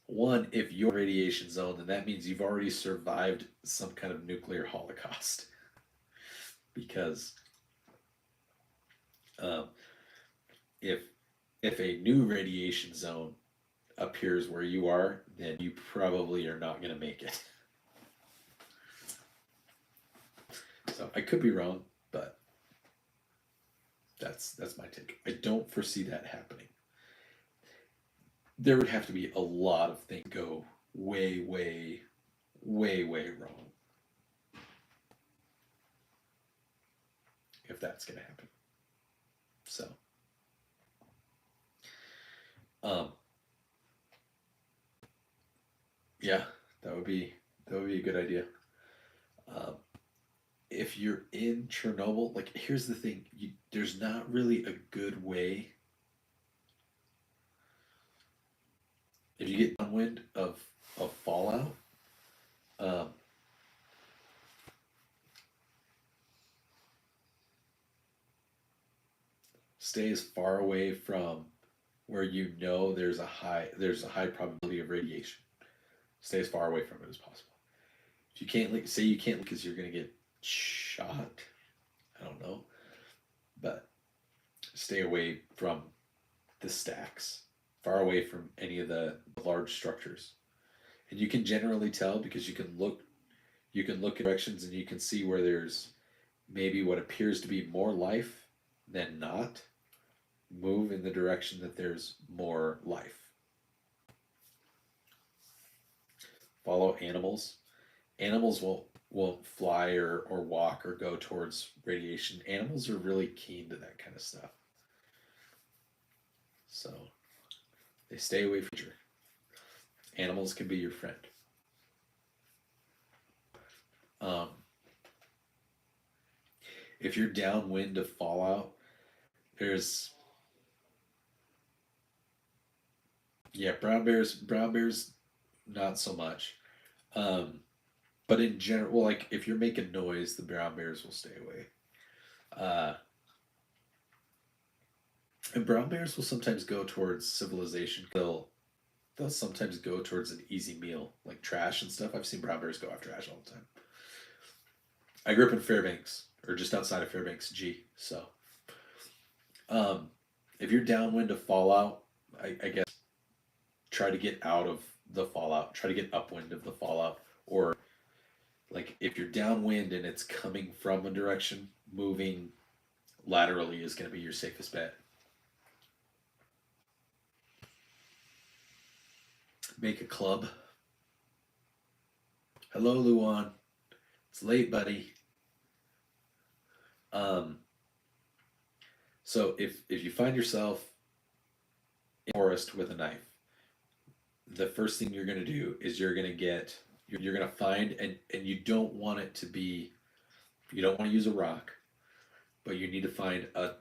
One, if you're in a radiation zone, then that means you've already survived some kind of nuclear holocaust. Because um, if if a new radiation zone appears where you are, then you probably are not going to make it. So I could be wrong, but that's my take. I don't foresee that happening. There would have to be a lot of things go way, way, way, way wrong if that's going to happen. So, um, yeah, that would be a good idea. Um, if you're in Chernobyl, like here's the thing, there's not really a good way. If you get downwind of fallout, um, stay as far away from where you know there's a high probability of radiation. Stay as far away from it as possible. If you can't say you can't because you're gonna get shot. I don't know, but stay away from the stacks, far away from any of the large structures. And you can generally tell because you can look at directions and you can see where there's maybe what appears to be more life than not. Move in the direction that there's more life. Follow animals. Animals won't fly or walk or go towards radiation. Animals are really keen to that kind of stuff. So they stay away from nature. Animals can be your friend. Um, if you're downwind of fallout, there's yeah, brown bears, not so much. Um, but in general, well, like if you're making noise, the brown bears will stay away. Uh, and brown bears will sometimes go towards civilization. They'll sometimes go towards an easy meal, like trash and stuff. I've seen brown bears go after trash all the time. I grew up in Fairbanks, or just outside of Fairbanks, G. So, um, if you're downwind of fallout, I guess try to get out of the fallout. Try to get upwind of the fallout, or like if you're downwind and it's coming from a direction, moving laterally is going to be your safest bet. make a club. Hello, Luan. It's late, buddy. Um, so if you find yourself in the forest with a knife, the first thing you're gonna do is you're gonna find, and you don't want it to be, you don't want to use a rock, but you need to find a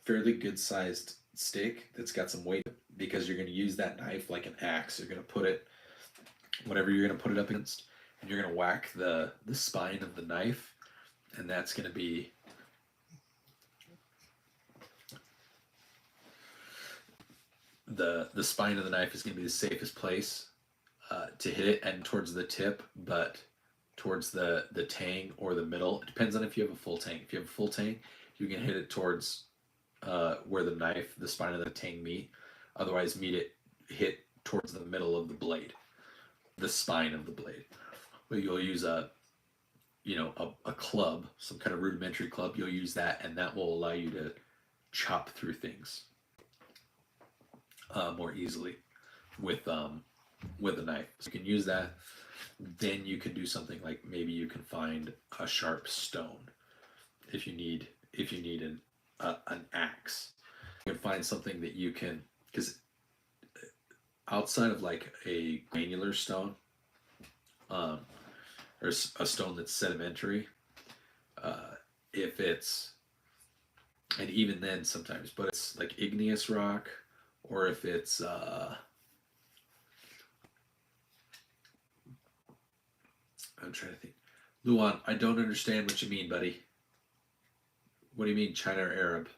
fairly good sized stick that's got some weight, because you're gonna use that knife like an axe. You're gonna put it, whatever you're gonna put it up against, and you're gonna whack the spine of the knife, and that's gonna be the spine of the knife is going to be the safest place to hit it, and towards the tip, but towards the tang or the middle. It depends on if you have a full tang. If you have a full tang, you can hit it towards where the spine of the tang meet. Otherwise, hit towards the middle of the blade, the spine of the blade. But you'll use a club, some kind of rudimentary club. You'll use that, and that will allow you to chop through things more easily with a knife. So you can use that. Then you can do something like, maybe you can find a sharp stone if you need an axe. You can find something that you can, because outside of like a granular stone, or a stone that's sedimentary, if it's, and even then sometimes, but it's like igneous rock, or if it's I'm trying to think. Luan, I don't understand what you mean, buddy. What do you mean, China or Arab?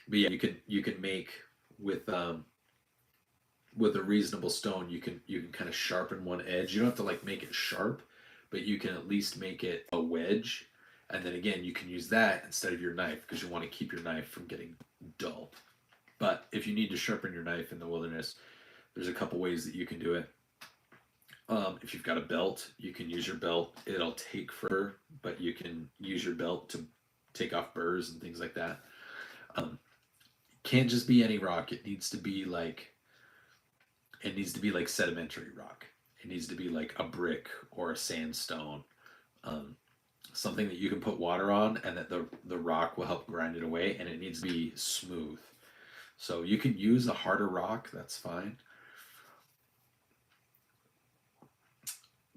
But yeah, you can make with a reasonable stone. You can kind of sharpen one edge. You don't have to like make it sharp, but you can at least make it a wedge. And then again, you can use that instead of your knife, because you want to keep your knife from getting dull. But if you need to sharpen your knife in the wilderness, there's a couple ways that you can do it. If you've got a belt, you can use your belt. It'll take forever, but you can use your belt to take off burrs and things like that. Can't just be any rock. It needs to be like sedimentary rock. It needs to be like a brick or a sandstone. Something that you can put water on, and that the rock will help grind it away, and it needs to be smooth. So you can use a harder rock, that's fine.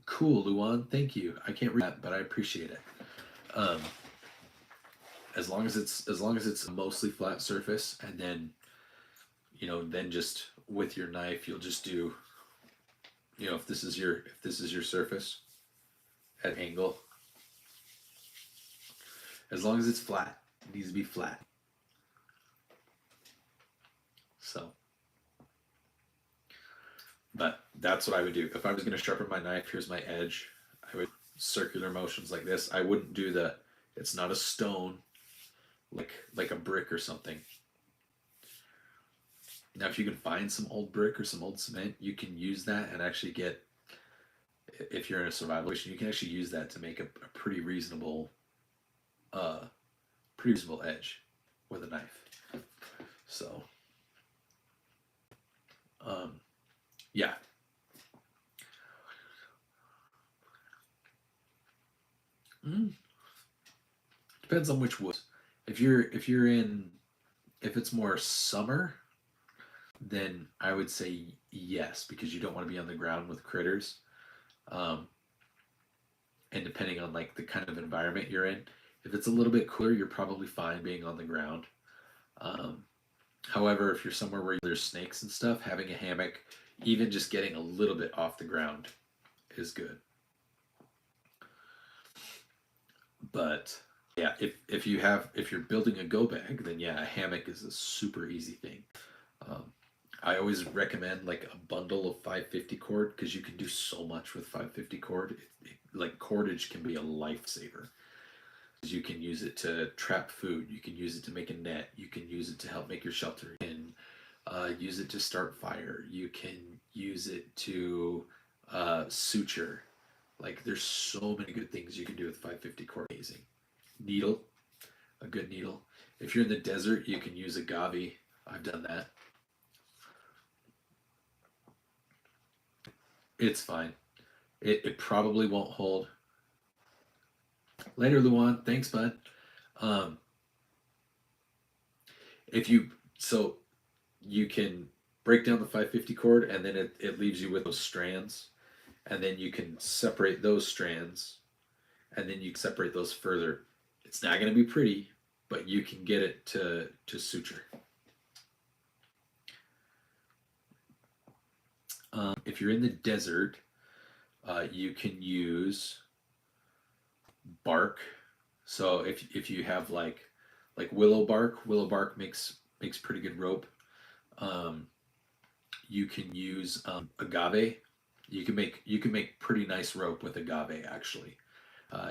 Cool, Luan, thank you. I can't read that, but I appreciate it. As long as it's a mostly flat surface, and then then just with your knife, you'll just do, if this is your surface at angle, as long as it's flat, it needs to be flat. So, but that's what I would do. If I was going to sharpen my knife, here's my edge. I would circular motions like this. I wouldn't do it's not a stone, like a brick or something. Now, if you can find some old brick or some old cement, you can use that and actually get, if you're in a survival situation, you can actually use that to make a pretty reasonable edge with a knife. So, yeah. Depends on which wood. If it's more summer, then I would say yes, because you don't want to be on the ground with critters. And depending on like the kind of environment you're in, if it's a little bit cooler, you're probably fine being on the ground. However, if you're somewhere where there's snakes and stuff, having a hammock, even just getting a little bit off the ground, is good. But yeah, if you're building a go bag, then yeah, a hammock is a super easy thing. I always recommend like a bundle of 550 cord, because you can do so much with 550 cord. Like cordage can be a lifesaver. You can use it to trap food. You can use it to make a net. You can use it to help make your shelter. You can use it to start fire. You can use it to suture. Like there's so many good things you can do with 550 cord. Amazing. Needle, a good needle. If you're in the desert, you can use agave I've done that. It's fine. It probably won't hold. Later, Luan. Thanks, bud. Um, if you so you can break down the 550 cord, and then it leaves you with those strands, and then you can separate those strands, and then you can separate those further. It's not going to be pretty, but you can get it to suture. If you're in the desert, you can use bark. So if you have like willow bark makes pretty good rope. Um, you can use agave. You can make pretty nice rope with agave actually.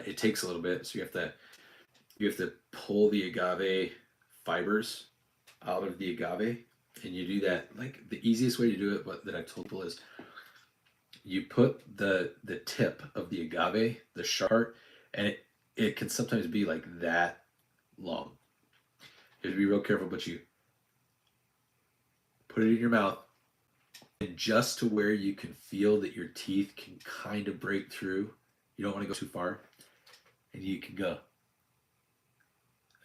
It takes a little bit, so you have to pull the agave fibers out of the agave, and you do that. Like the easiest way to do it, what that I've told people is you put the tip of the agave, the sharp part, and it can sometimes be like that long. You have to be real careful, but you put it in your mouth, and just to where you can feel that your teeth can kind of break through. You don't want to go too far, and you can go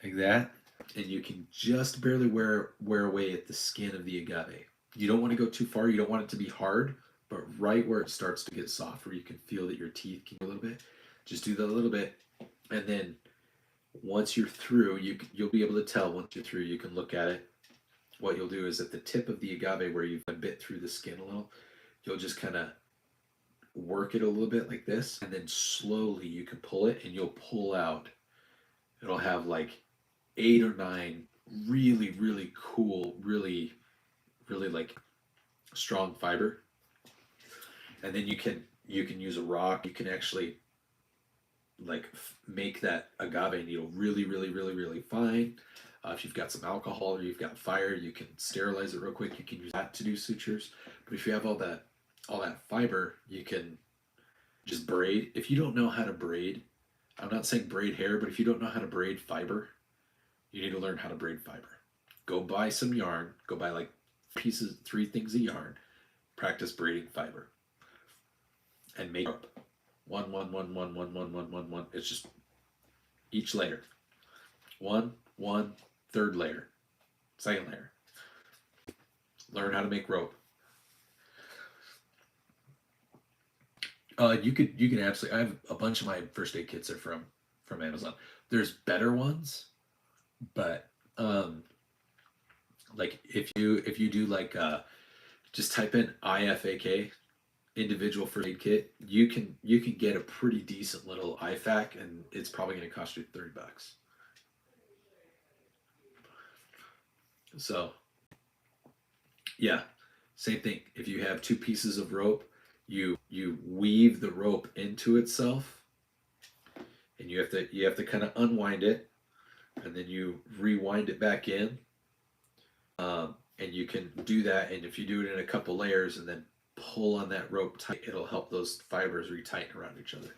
like that, and you can just barely wear away at the skin of the agave. You don't want to go too far. You don't want it to be hard, but right where it starts to get soft, where you can feel that your teeth can go a little bit. Just do that a little bit, and then once you're through, you'll be able to tell. Once you're through, you can look at it. What you'll do is at the tip of the agave, where you've bit through the skin a little, you'll just kind of work it a little bit like this, and then slowly you can pull it, and you'll pull out. It'll have like 8 or 9 really, really cool, really, really like strong fiber. And then you can use a rock. You can actually like make that agave needle really, really, really, really fine. If you've got some alcohol or you've got fire, you can sterilize it real quick. You can use that to do sutures. But if you have all that fiber, you can just braid. If you don't know how to braid, I'm not saying braid hair, but if you don't know how to braid fiber, you need to learn how to braid fiber. Go buy some yarn. Go buy like 3 things of yarn. Practice braiding fiber, and make up one, one, one, one, one, one, one, one, one. It's just each layer. One, one, third layer, second layer. Learn how to make rope. You can absolutely. I have a bunch of my first aid kits are from Amazon. There's better ones, but like if you do like just type in IFAK, individual first aid kit, you can get a pretty decent little IFAK, and it's probably going to cost you $30. So yeah, same thing. If you have 2 pieces of rope, you weave the rope into itself, and you have to kind of unwind it, and then you rewind it back in. And you can do that, and if you do it in a couple layers and then pull on that rope tight, it'll help those fibers retighten around each other.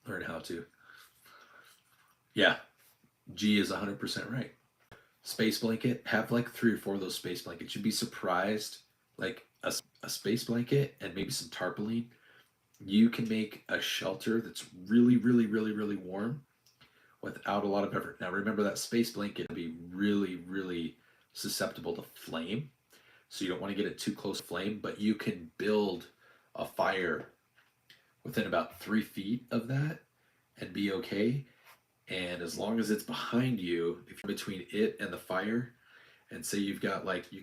Learn how to. Yeah, G is 100% right. Space blanket, have like 3 or 4 of those space blankets. You'd be surprised, like a space blanket and maybe some tarpaulin. You can make a shelter that's really, really, really, really warm without a lot of effort. Now remember, that space blanket will be really, really susceptible to flame. So you don't want to get it too close to flame, but you can build a fire within about 3 feet of that and be okay. And as long as it's behind you, if you're between it and the fire, and say you've got like you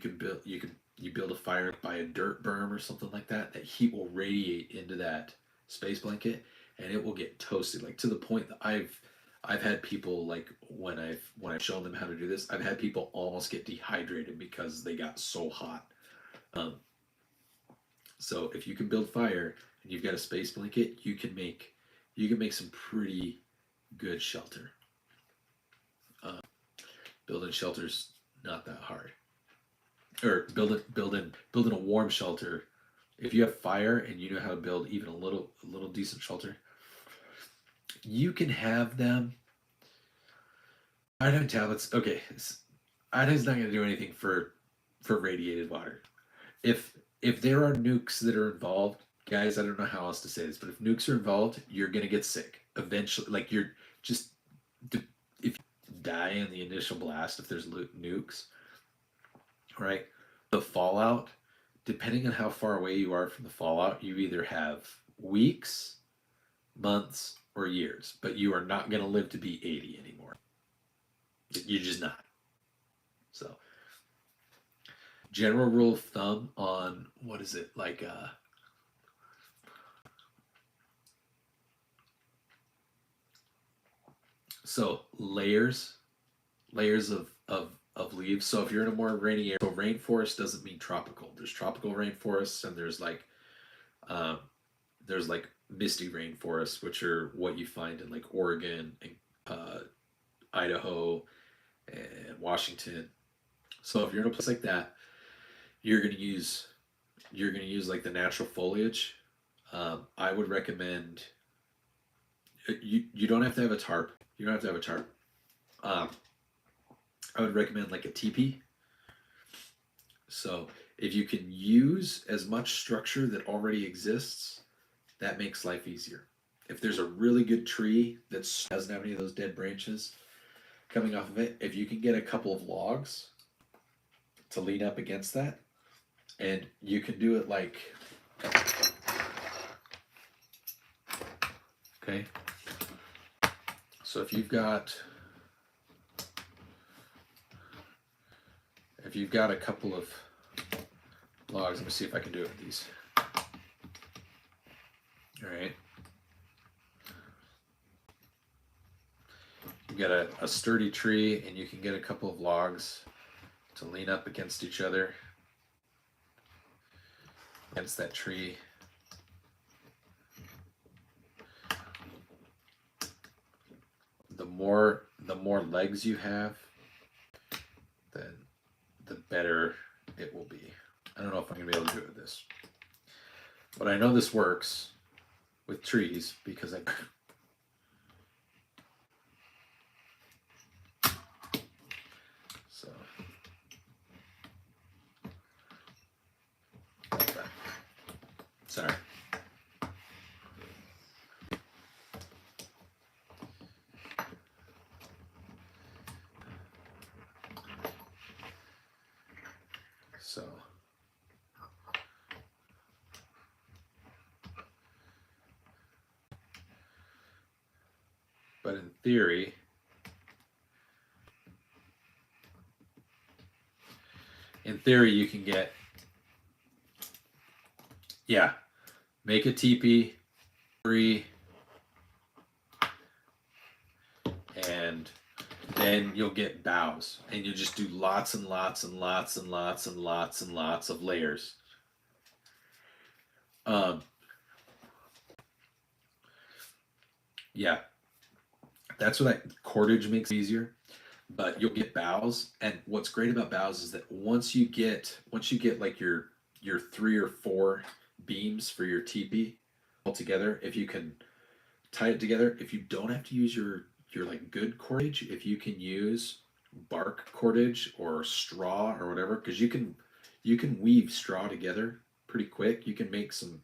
build a fire by a dirt berm or something like that, that heat will radiate into that space blanket, and it will get toasted, like to the point that I've had people, like when I've shown them how to do this, I've had people almost get dehydrated because they got so hot. Um, so if you can build fire and you've got a space blanket, you can make some pretty good shelter. Building shelter's not that hard. Or building a warm shelter. If you have fire and you know how to build even a little decent shelter, you can have them. Iodine tablets. Okay, iodine is not going to do anything for radiated water. If there are nukes that are involved, guys, I don't know how else to say this, but if nukes are involved, you're going to get sick eventually. Like you're just if you die in the initial blast, if there's nukes, right? The fallout, depending on how far away you are from the fallout, you either have weeks, months, or years, but you are not going to live to be 80 anymore. You're just not. So, general rule of thumb on what is it like? So layers of leaves. So if you're in a more rainy area, so rainforest doesn't mean tropical. There's tropical rainforests, and um, there's like misty rainforests, which are what you find in like Oregon and Idaho and Washington. So if you're in a place like that, you're gonna use like the natural foliage. I would recommend you don't have to have a tarp. You don't have to have a tarp. Um, I would recommend like a teepee. So if you can use as much structure that already exists, that makes life easier. If there's a really good tree that doesn't have any of those dead branches coming off of it, if you can get a couple of logs to lean up against that, and you can do it like, okay, so if you've got a couple of logs, let me see if I can do it with these. All right. You got a sturdy tree, and you can get a couple of logs to lean up against each other, against that tree. The more legs you have, then the better it will be. I don't know if I'm gonna be able to do it with this, but I know this works with trees because I. So, sorry. So, but in theory, you can get, yeah, make a teepee, and then you'll get boughs, and you just do lots and lots and lots and lots and lots and lots of layers. Yeah, that's what cordage makes easier. But you'll get boughs, and what's great about boughs is that once you get like your 3 or 4 beams for your teepee all together, if you can tie it together, if you don't have to use your like good cordage, if you can use bark cordage or straw or whatever, because you can weave straw together pretty quick. You can make some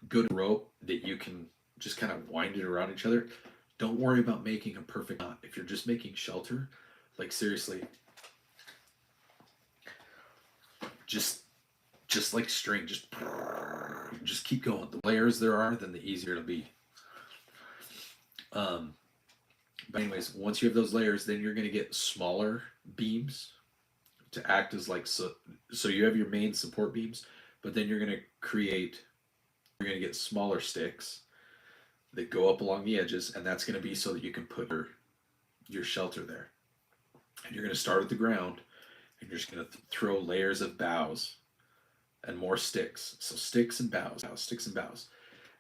good rope that you can just kind of wind it around each other. Don't worry about making a perfect knot. If you're just making shelter, like seriously, just like string, just keep going. The layers there are, then the easier it'll be. But anyways, once you have those layers, then you're going to get smaller beams to act as like so you have your main support beams, but then you're going to get smaller sticks that go up along the edges, and that's going to be so that you can put your shelter there. And you're going to start at the ground, and you're just going to throw layers of boughs and more sticks. So sticks and boughs, sticks and boughs.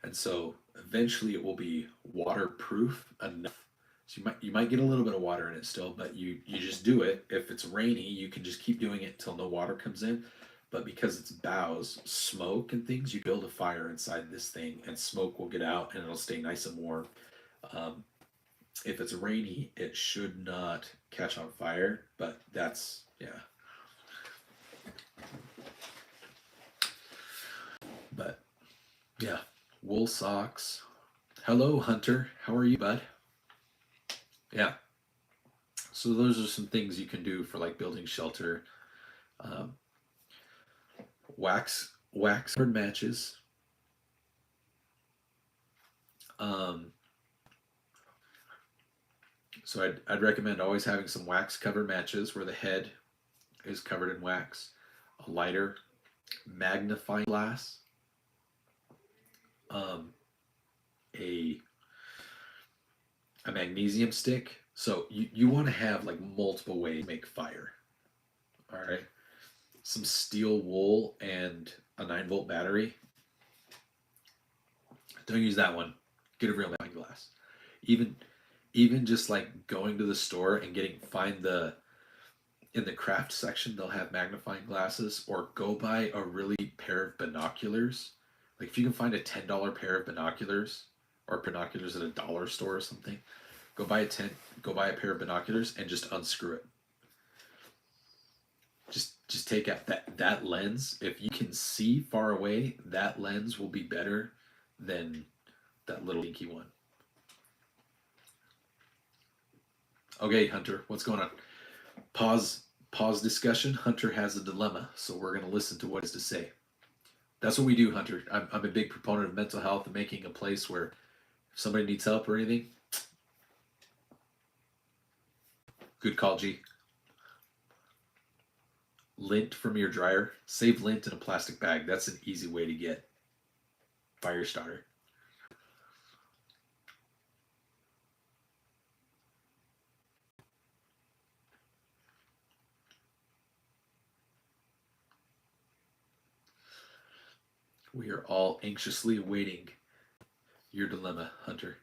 And so eventually it will be waterproof enough. So you might get a little bit of water in it still, but you just do it. If it's rainy, you can just keep doing it until no water comes in. But because it's boughs, smoke and things, you build a fire inside this thing, and smoke will get out, and it'll stay nice and warm. Um, If it's rainy, it should not catch on fire, but that's, yeah. But yeah, wool socks. Hello, Hunter. How are you, bud? Yeah. So those are some things you can do for like building shelter. Um, wax covered matches. Um, so I'd recommend always having some wax covered matches where the head is covered in wax, a lighter, magnifying glass, um, a a magnesium stick. So you want to have like multiple ways to make fire. All right. Some steel wool and a 9-volt battery. Don't use that one. Get a real magnifying glass. Even even just like going to the store and getting find the in the craft section they'll have magnifying glasses, or go buy a really pair of binoculars. Like if you can find a $10 pair of binoculars, or binoculars at a dollar store or something, go buy a pair of binoculars and just unscrew it. Just take out that lens. If you can see far away, that lens will be better than that little dinky one. Okay, Hunter, what's going on? Pause discussion. Hunter has a dilemma, so we're going to listen to what he has to say. That's what we do, Hunter. I'm a big proponent of mental health and making a place where if somebody needs help or anything, good call, G. Lint from your dryer. Save lint in a plastic bag. That's an easy way to get fire starter. We are all anxiously awaiting your dilemma, Hunter.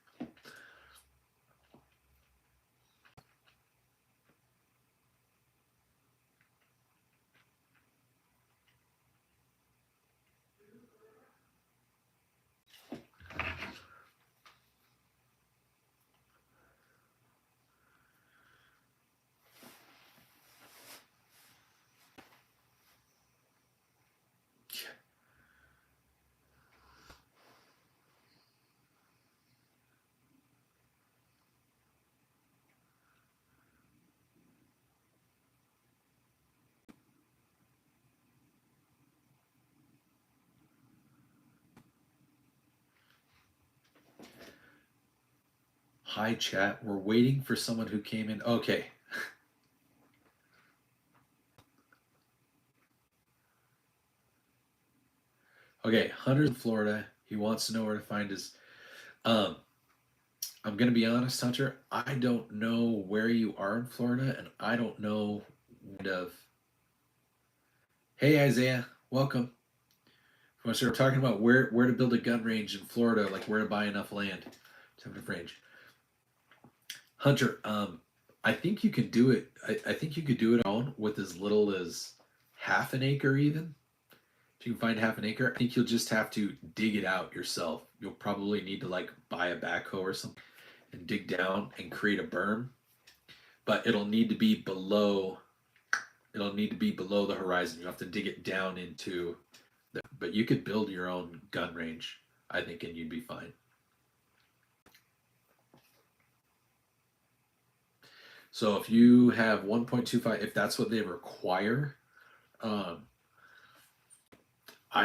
Hi, chat. We're waiting for someone who came in. Okay. Okay, Hunter's in Florida. He wants to know where to find his. Um, I'm gonna be honest, Hunter. I don't know where you are in Florida, and I don't know what of. Hey, Isaiah, welcome. So we're talking about where to build a gun range in Florida, like where to buy enough land to have enough range. Hunter, I think you could do it. I think you could do it on with as little as half an acre, even. If you can find half an acre, I think you'll just have to dig it out yourself. You'll probably need to like buy a backhoe or something and dig down and create a berm. But it'll need to be below. It'll need to be below the horizon. You have to dig it down into. But you could build your own gun range, I think, and you'd be fine. So if you have 1.25, if that's what they require, I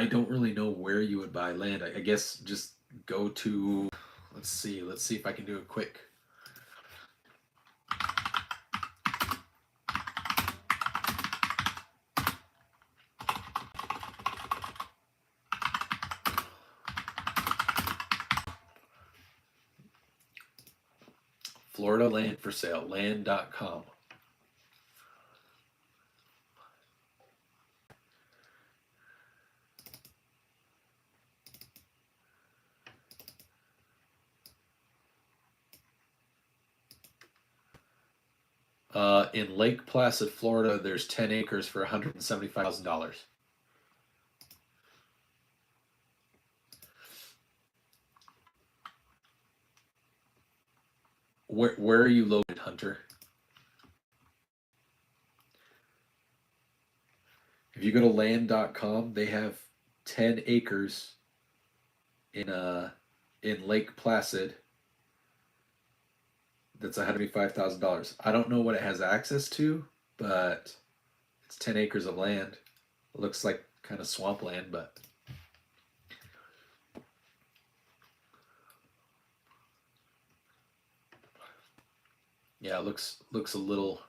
don't really know where you would buy land. I guess just go to, let's see if I can do it quick. Florida land for sale, land.com. In Lake Placid, Florida, there's 10 acres for $175,000. Where are you located, Hunter? If you go to land.com, they have 10 acres in Lake Placid. That's $185,000. I don't know what it has access to, but it's 10 acres of land. It looks like kind of swampland, but yeah, it looks a little.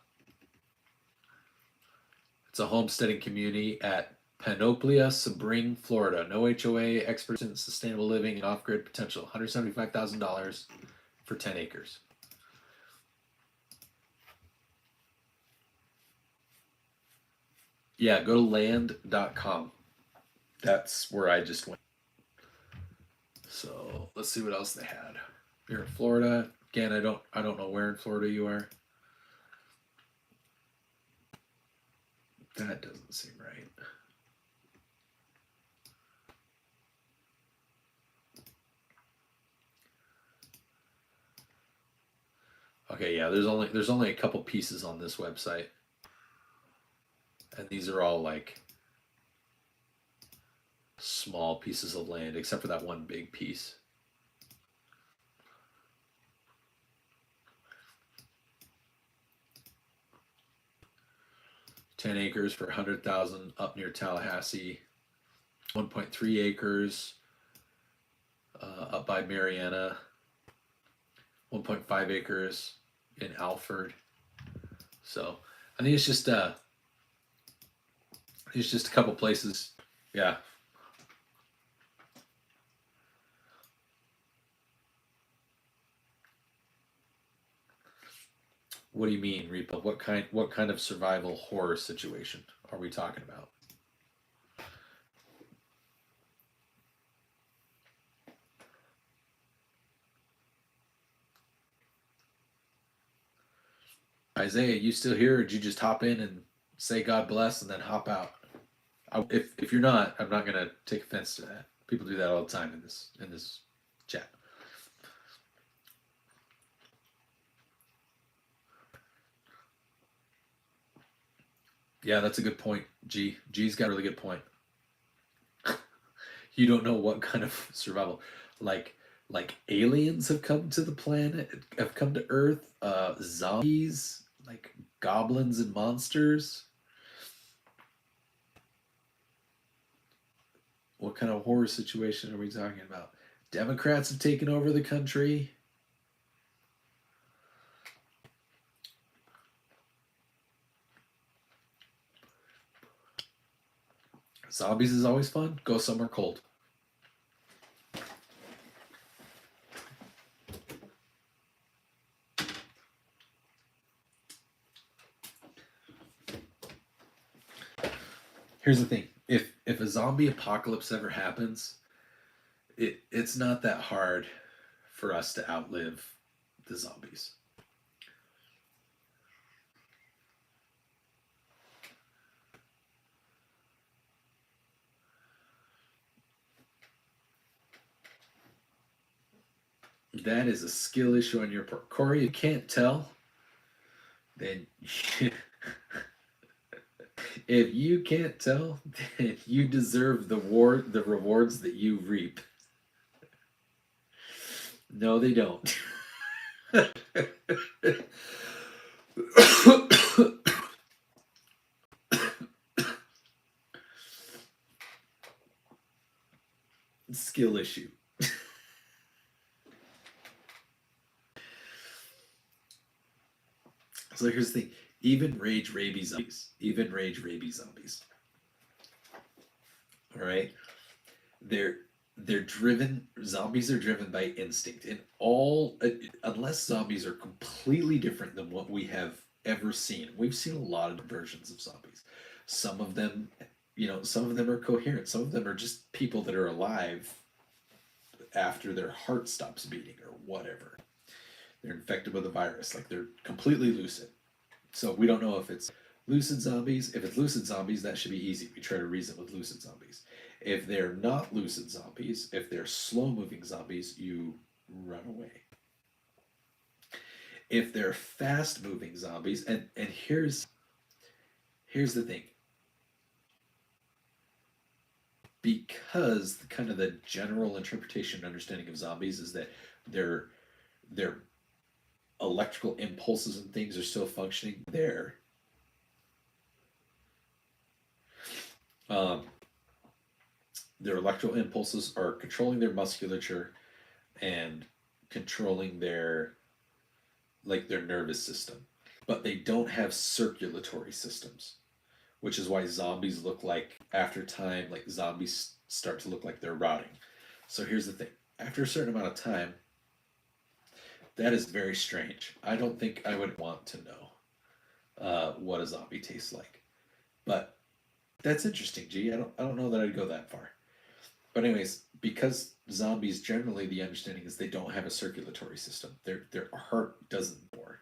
It's a homesteading community at Panoplia, Sebring, Florida. No HOA, experts in sustainable living and off-grid potential. $175,000 for 10 acres. Yeah, go to land.com. That's where I just went. So let's see what else they had. You're in Florida. Again, I don't know where in Florida you are. That doesn't seem right. Okay, yeah, there's only a couple pieces on this website. And these are all like small pieces of land, except for that one big piece. $10 acres for $100,000 up near Tallahassee. 1.3 acres up by Mariana. 1.5 acres in Alford. So I think it's just a couple places. Yeah. What do you mean, Repo? What kind of survival horror situation are we talking about? Isaiah, you still here, or did you just hop in and say God bless and then hop out? If you're not, I'm not gonna take offense to that. People do that all the time in this chat. Yeah, that's a good point. G's got a really good point. You don't know what kind of survival, like aliens have come to the planet, have come to Earth. Zombies, like goblins and monsters. What kind of horror situation are we talking about? Democrats have taken over the country. Zombies is always fun. Go somewhere cold. Here's the thing. If a zombie apocalypse ever happens, it's not that hard for us to outlive the zombies. That is a skill issue on your part. Corey, you can't tell, then if you can't tell, then you deserve the rewards that you reap. No, they don't. Skill issue. So here's the thing. Even rage rabies zombies. All right? They're driven, zombies are driven by instinct. And all unless zombies are completely different than what we have ever seen. We've seen a lot of versions of zombies. Some of them, some of them are coherent. Some of them are just people that are alive after their heart stops beating or whatever. They're infected with a virus, like they're completely lucid. So we don't know if it's lucid zombies. If it's lucid zombies, that should be easy. We try to reason with lucid zombies. If they're not lucid zombies, if they're slow moving zombies, you run away. If they're fast moving zombies, and here's the thing, because kind of the general interpretation and understanding of zombies is that their their electrical impulses and things are still functioning. Um, their electrical impulses are controlling their musculature and controlling their nervous system, but they don't have circulatory systems, which is why zombies look like, after time, like zombies start to look like they're rotting. So here's the thing: after a certain amount of time, that is very strange. I don't think I would want to know what a zombie tastes like, but that's interesting. G. I don't know that I'd go that far. But anyways, because zombies generally, the understanding is they don't have a circulatory system. Their heart doesn't bore.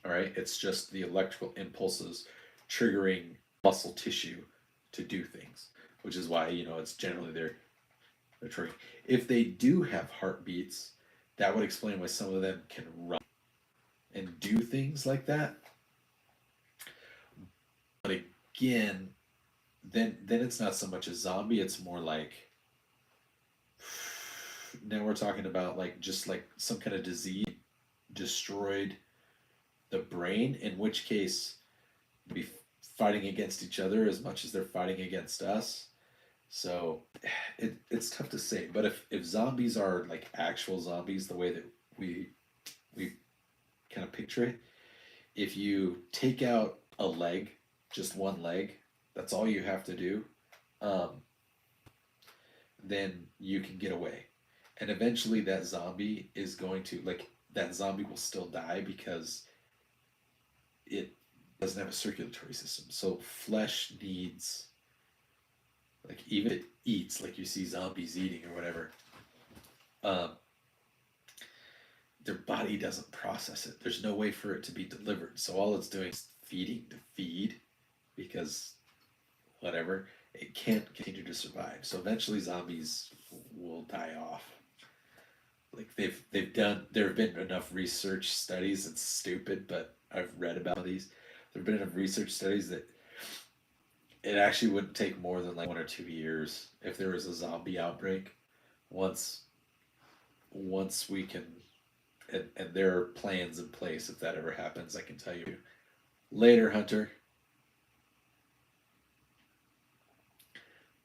All right, it's just the electrical impulses triggering muscle tissue to do things, which is why it's generally their triggering. If they do have heartbeats, that would explain why some of them can run and do things like that. But again, then it's not so much a zombie. It's more like, now we're talking about like just like some kind of disease destroyed the brain, in which case be fighting against each other as much as they're fighting against us. So it's tough to say. But if zombies are like actual zombies, the way that we kind of picture it, if you take out a leg, just one leg, that's all you have to do, um, then you can get away. And eventually that zombie is going to, like, that zombie will still die because it doesn't have a circulatory system. So flesh needs, like, even if it eats, like you see zombies eating or whatever, um, their body doesn't process it. There's no way for it to be delivered. So all it's doing is feeding to feed, because whatever, it can't continue to survive. So eventually zombies will die off. Like they've done, there have been enough research studies, it's stupid, but I've read about these. There have been enough research studies that it actually wouldn't take more than like 1 or 2 years if there was a zombie outbreak. Once once we can, and there are plans in place if that ever happens, I can tell you. Later, Hunter.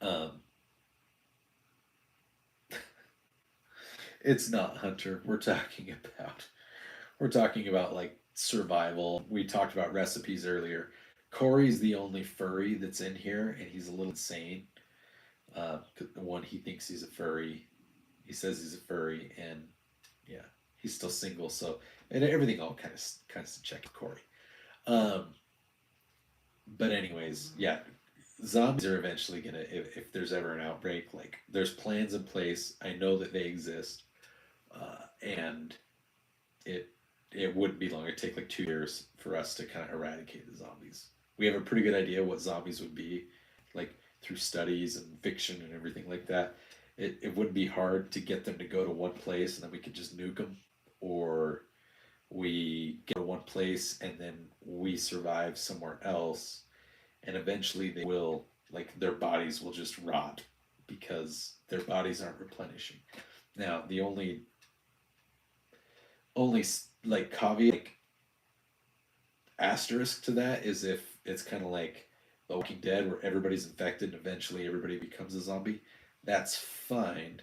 Um, it's not Hunter. We're talking about like survival. We talked about recipes earlier. Corey's the only furry that's in here, and he's a little insane. One, he thinks he's a furry. He says he's a furry, and yeah, he's still single. So, and everything all kind of check Corey. Um, but anyways, yeah, zombies are eventually gonna, if there's ever an outbreak, like there's plans in place. I know that they exist, and it it wouldn't be long. It'd take like 2 years for us to kind of eradicate the zombies. We have a pretty good idea what zombies would be, like through studies and fiction and everything like that. It wouldn't be hard to get them to go to one place and then we could just nuke them, or we get to one place and then we survive somewhere else, and eventually they will, like their bodies will just rot because their bodies aren't replenishing. Now the only like caveat, like asterisk to that, is if it's kind of like The Walking Dead where everybody's infected and eventually everybody becomes a zombie. That's fine.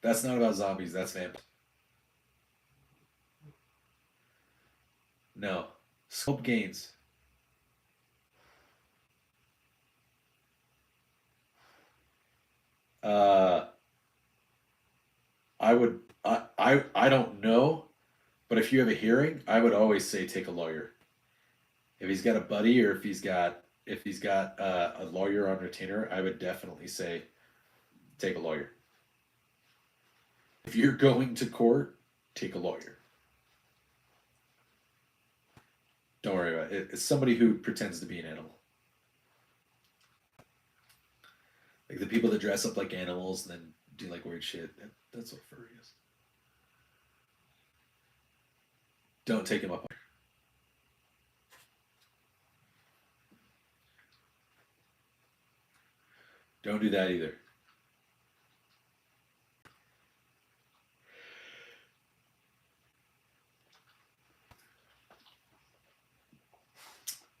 That's not about zombies. That's vampires. No. Scope gains. Uh, I would. I don't know, but if you have a hearing, I would always say take a lawyer. If he's got a buddy, or if he's got a lawyer on retainer, I would definitely say take a lawyer. If you're going to court, take a lawyer. Don't worry about it. It's somebody who pretends to be an animal. Like the people that dress up like animals and then do like weird shit. That's what furry is. Don't take him up. Don't do that either.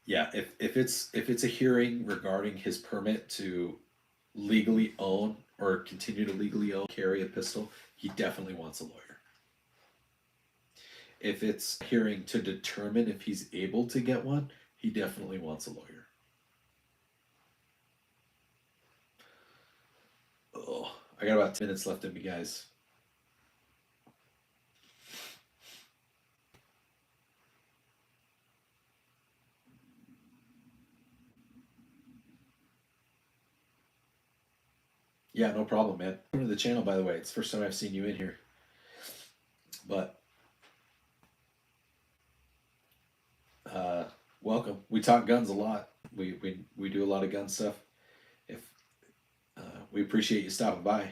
Yeah, if it's a hearing regarding his permit to legally own or continue to legally own carry a pistol, he definitely wants a lawyer. If it's a hearing to determine if he's able to get one, he definitely wants a lawyer. Oh, I got about 10 minutes left in me, guys. Yeah, no problem, man. Welcome to the channel, by the way. It's the first time I've seen you in here. But welcome. We talk guns a lot. We do a lot of gun stuff. If we appreciate you stopping by.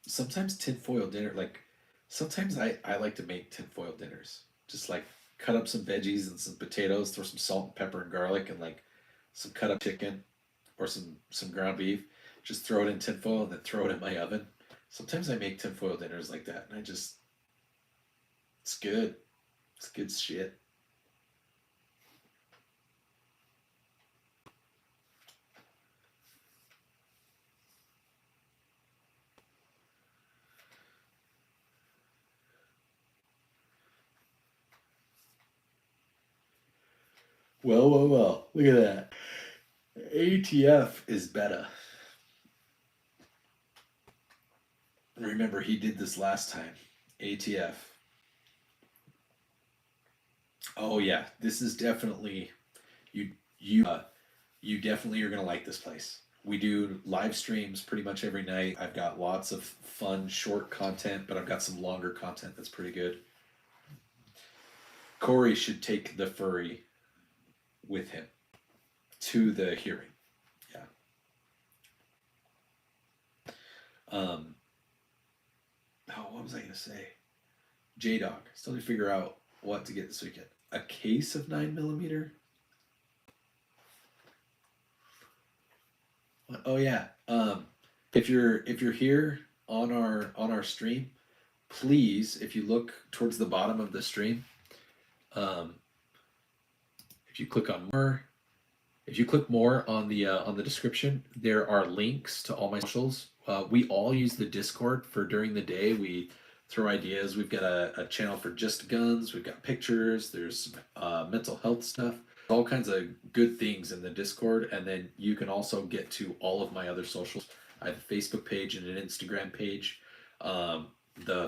Sometimes tinfoil dinner, like sometimes I like to make tinfoil dinners. Just like cut up some veggies and some potatoes, throw some salt and pepper and garlic and like some cut up chicken or some ground beef. Just throw it in tinfoil and then throw it in my oven. Sometimes I make tinfoil dinners like that, and it's good. It's good shit. Well. Look at that. ATF is better. Remember, he did this last time. ATF. Oh yeah, this is definitely you. You definitely are gonna like this place. We do live streams pretty much every night. I've got lots of fun short content, but I've got some longer content that's pretty good. Corey should take the furry with him to the hearing. Yeah. Oh, what was I gonna say? J Dog. Still need to figure out what to get this weekend. A case of 9mm. Oh yeah. If you're here on our stream, please, if you look towards the bottom of the stream, um, if you click on more, if you click more on the description, there are links to all my socials. We all use the Discord for during the day. We throw ideas. We've got a channel for just guns. We've got pictures. There's mental health stuff. All kinds of good things in the Discord, and then you can also get to all of my other socials. I have a Facebook page and an Instagram page. The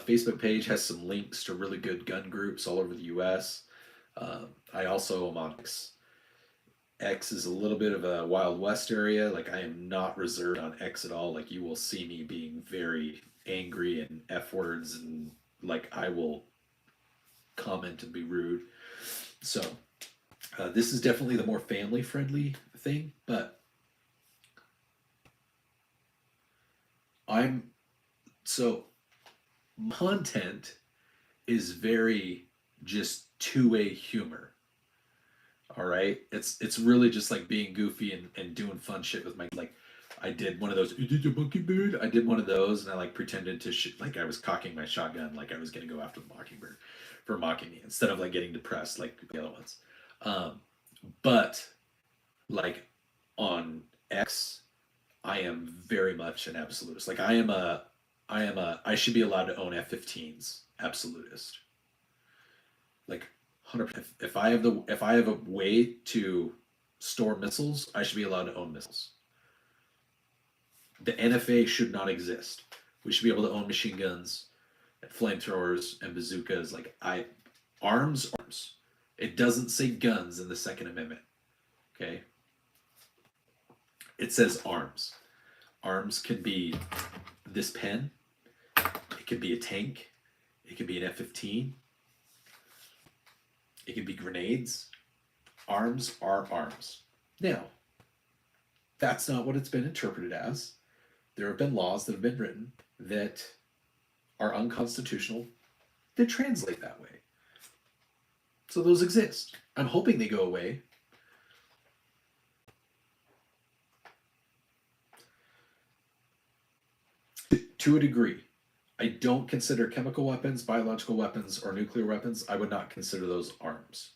Facebook page has some links to really good gun groups all over the U.S. I also am on X. X is a little bit of a Wild West area. Like I am not reserved on X at all. Like you will see me being very angry and F words, and like I will comment and be rude. So this is definitely the more family friendly thing, but I'm so content is very just two-way humor. All right, it's really just like being goofy and doing fun shit with my like. I did one of those. You did a mockingbird. I did one of those, and I like pretended to like I was cocking my shotgun, like I was gonna go after the mockingbird for mocking me, instead of like getting depressed like the other ones. But like on X, I am very much an absolutist. Like I should be allowed to own F-15s absolutist. Like 100%. If I have a way to store missiles, I should be allowed to own missiles. The NFA should not exist. We should be able to own machine guns and flamethrowers and bazookas. Like arms. It doesn't say guns in the Second Amendment. Okay. It says arms. Arms can be this pen. It could be a tank. It could be an F-15. It could be grenades. Arms are arms. Now, that's not what it's been interpreted as. There have been laws that have been written that are unconstitutional that translate that way. So those exist. I'm hoping they go away. To a degree. I don't consider chemical weapons, biological weapons, or nuclear weapons. I would not consider those arms.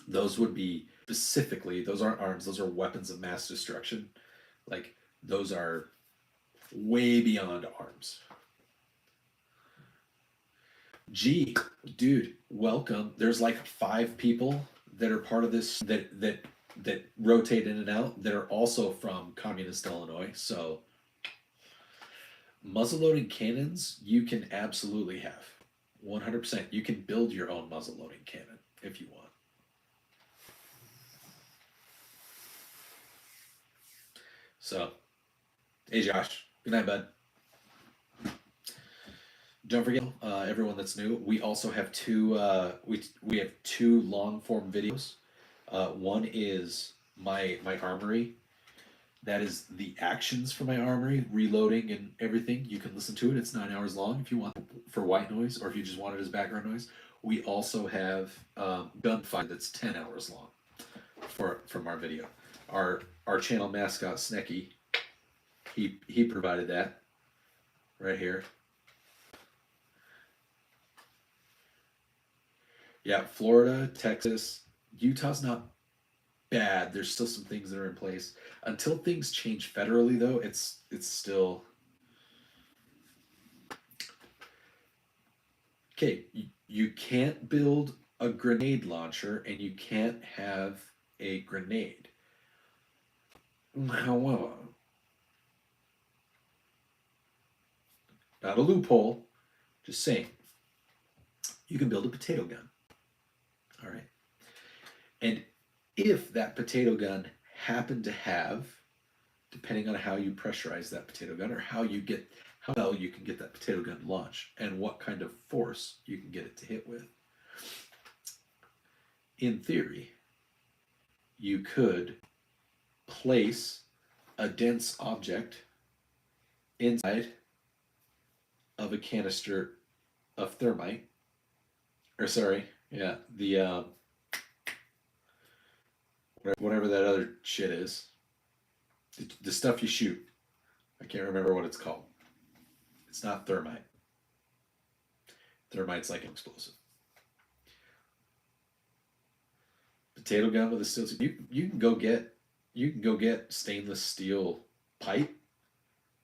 Those would be specifically, those aren't arms, those are weapons of mass destruction. Like, those are way beyond arms. Gee, dude, welcome. There's like 5 people that are part of this that rotate in and out that are also from communist Illinois. So muzzleloading cannons, you can absolutely have 100%. You can build your own muzzleloading cannon if you want. So, hey Josh, good night, bud. Don't forget, everyone that's new, we also have we have 2 long form videos. One is my armory. That is the actions for my armory, reloading and everything. You can listen to it. It's 9 hours long if you want for white noise, or if you just want it as background noise. We also have gunfight that's 10 hours long from our video. Our channel mascot Snecky, he provided that right here. Yeah, Florida, Texas, Utah's not bad. There's still some things that are in place. Until things change federally, though, it's still okay. You can't build a grenade launcher, and you can't have a grenade. However, not a loophole, just saying, you can build a potato gun. All right. And if that potato gun happened to have, depending on how you pressurize that potato gun, or how well you can get that potato gun launched, and what kind of force you can get it to hit with, in theory, you could place a dense object inside of a canister of thermite, or sorry, yeah, the whatever that other shit is, the stuff you shoot. I can't remember what it's called. It's not thermite. Thermite's like an explosive. Potato gun with a steel tube. You can go get stainless steel pipe,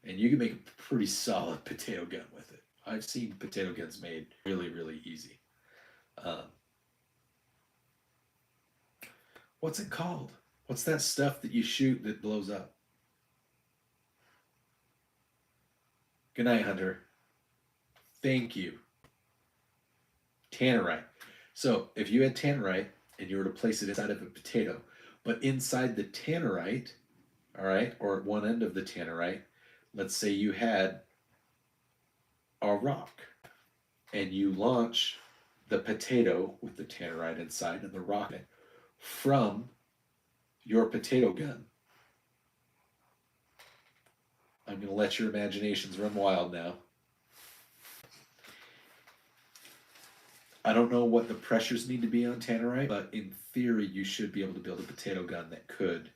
and you can make a pretty solid potato gun with it. I've seen potato guns made really, really easy. What's it called? What's that stuff that you shoot that blows up? Good night, Hunter. Thank you. Tannerite. So if you had tannerite and you were to place it inside of a potato, but inside the tannerite, all right, or at one end of the tannerite, let's say you had a rock, and you launch the potato with the tannerite inside and the rocket from your potato gun. I'm going to let your imaginations run wild now. I don't know what the pressures need to be on tannerite, but in theory, you should be able to build a potato gun that could.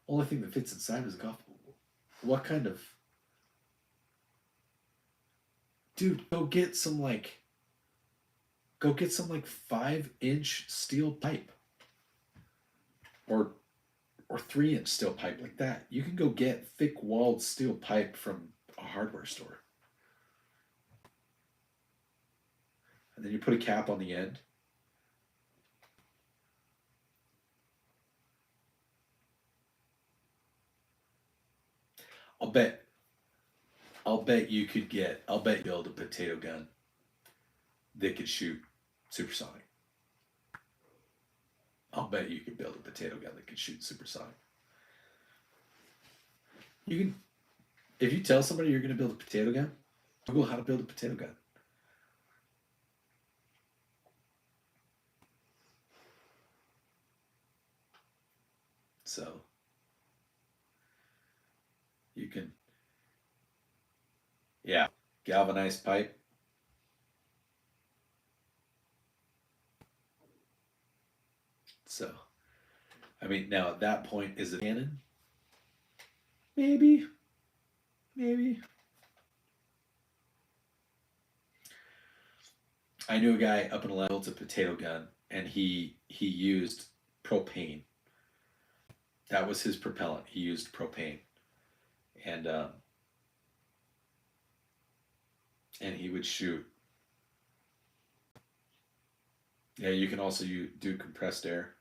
Only thing that fits inside is a golf ball. What kind of... Dude, go get some like 5-inch steel pipe. Or 3-inch steel pipe like that. You can go get thick-walled steel pipe from a hardware store. And then you put a cap on the end. I'll bet you build a potato gun that could shoot supersonic. I'll bet you could build a potato gun that could shoot supersonic. You can, if you tell somebody you're going to build a potato gun, Google how to build a potato gun. So you can, yeah, galvanized pipe. So, I mean, now at that point, is it cannon? Maybe, maybe. I knew a guy up in Atlanta built a potato gun, and he used propane. That was his propellant. He used propane, and he would shoot. Yeah, you can also do compressed air.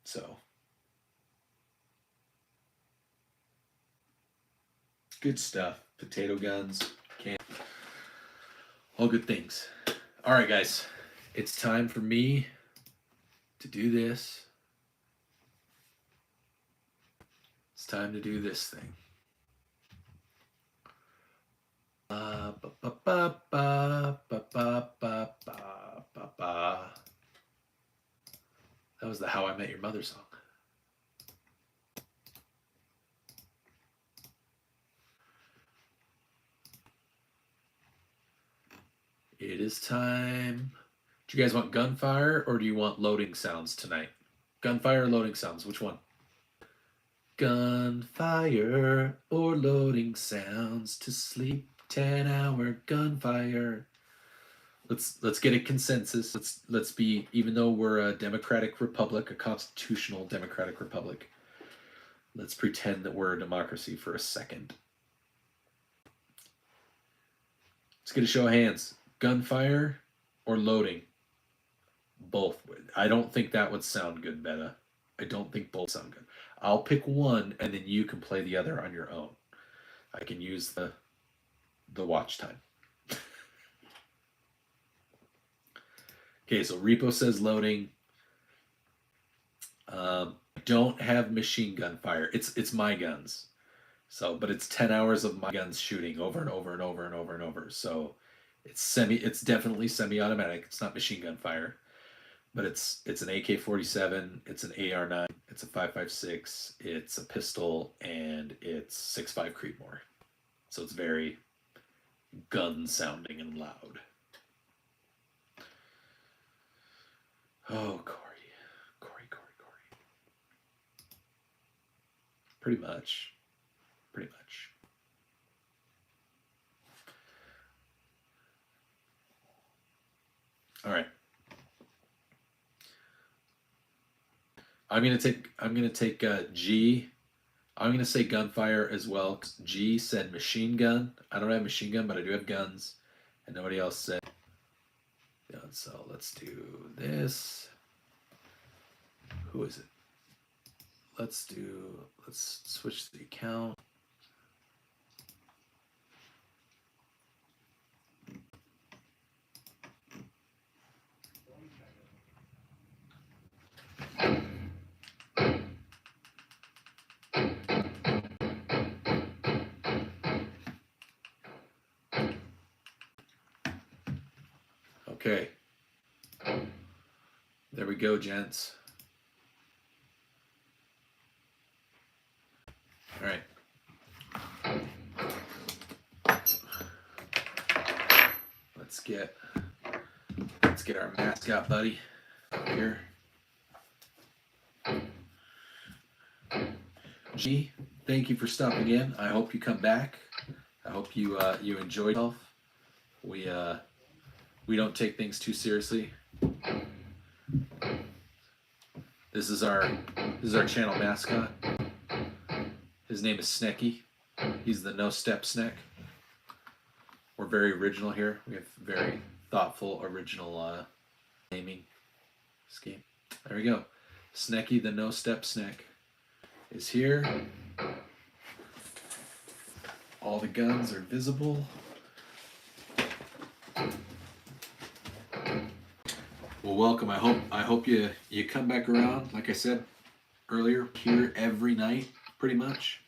So good stuff. Potato guns, can all good things. All right, guys, it's time for me to do this. It's time to do this thing. That was the How I Met Your Mother song. It is time. Do you guys want gunfire or do you want loading sounds tonight? Gunfire or loading sounds? Which one? Gunfire or loading sounds to sleep. 10-hour gunfire. Let's get a consensus. Let's be, even though we're a democratic republic, a constitutional democratic republic, let's pretend that we're a democracy for a second. Let's get a show of hands. Gunfire or loading? Both. I don't think that would sound good, Betta. I don't think both sound good. I'll pick one and then you can play the other on your own. I can use the watch time. Okay, so Repo says loading. Don't have machine gun fire. It's my guns. So, but it's 10 hours of my guns shooting over and over and over and over and over. So it's definitely semi-automatic. It's not machine gun fire. But it's an AK-47, it's an AR-9, it's a 5.56, it's a pistol, and it's 6.5 Creedmoor. So it's very gun sounding and loud. Oh, Corey. Pretty much. All right. I'm gonna take G. I'm gonna say gunfire as well. G said machine gun. I don't have machine gun, but I do have guns, and nobody else said. Yeah, so let's do this. Who is it? Let's switch the account. Okay. There we go, gents. All right. Let's get our mascot buddy here. G, thank you for stopping in. I hope you come back. I hope you enjoyed yourself. We don't take things too seriously. This is our channel mascot. His name is Snecky. He's the no step snack. We're very original here. We have very thoughtful, original naming scheme. There we go. Snecky the no step snack is here. All the guns are visible. Well, welcome. I hope you come back around. Like I said earlier, here every night, pretty much.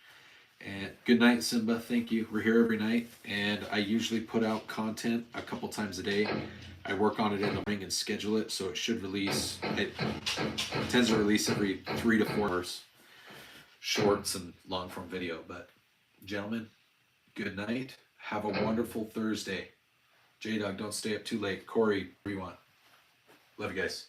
And good night, Simba. Thank you. We're here every night, and I usually put out content a couple times a day. I work on it in the morning and schedule it, so it should release. It tends to release every 3 to 4 hours, shorts and long form video. But, gentlemen, good night. Have a wonderful Thursday. J Dog, don't stay up too late. Corey, what do you want? Love you guys.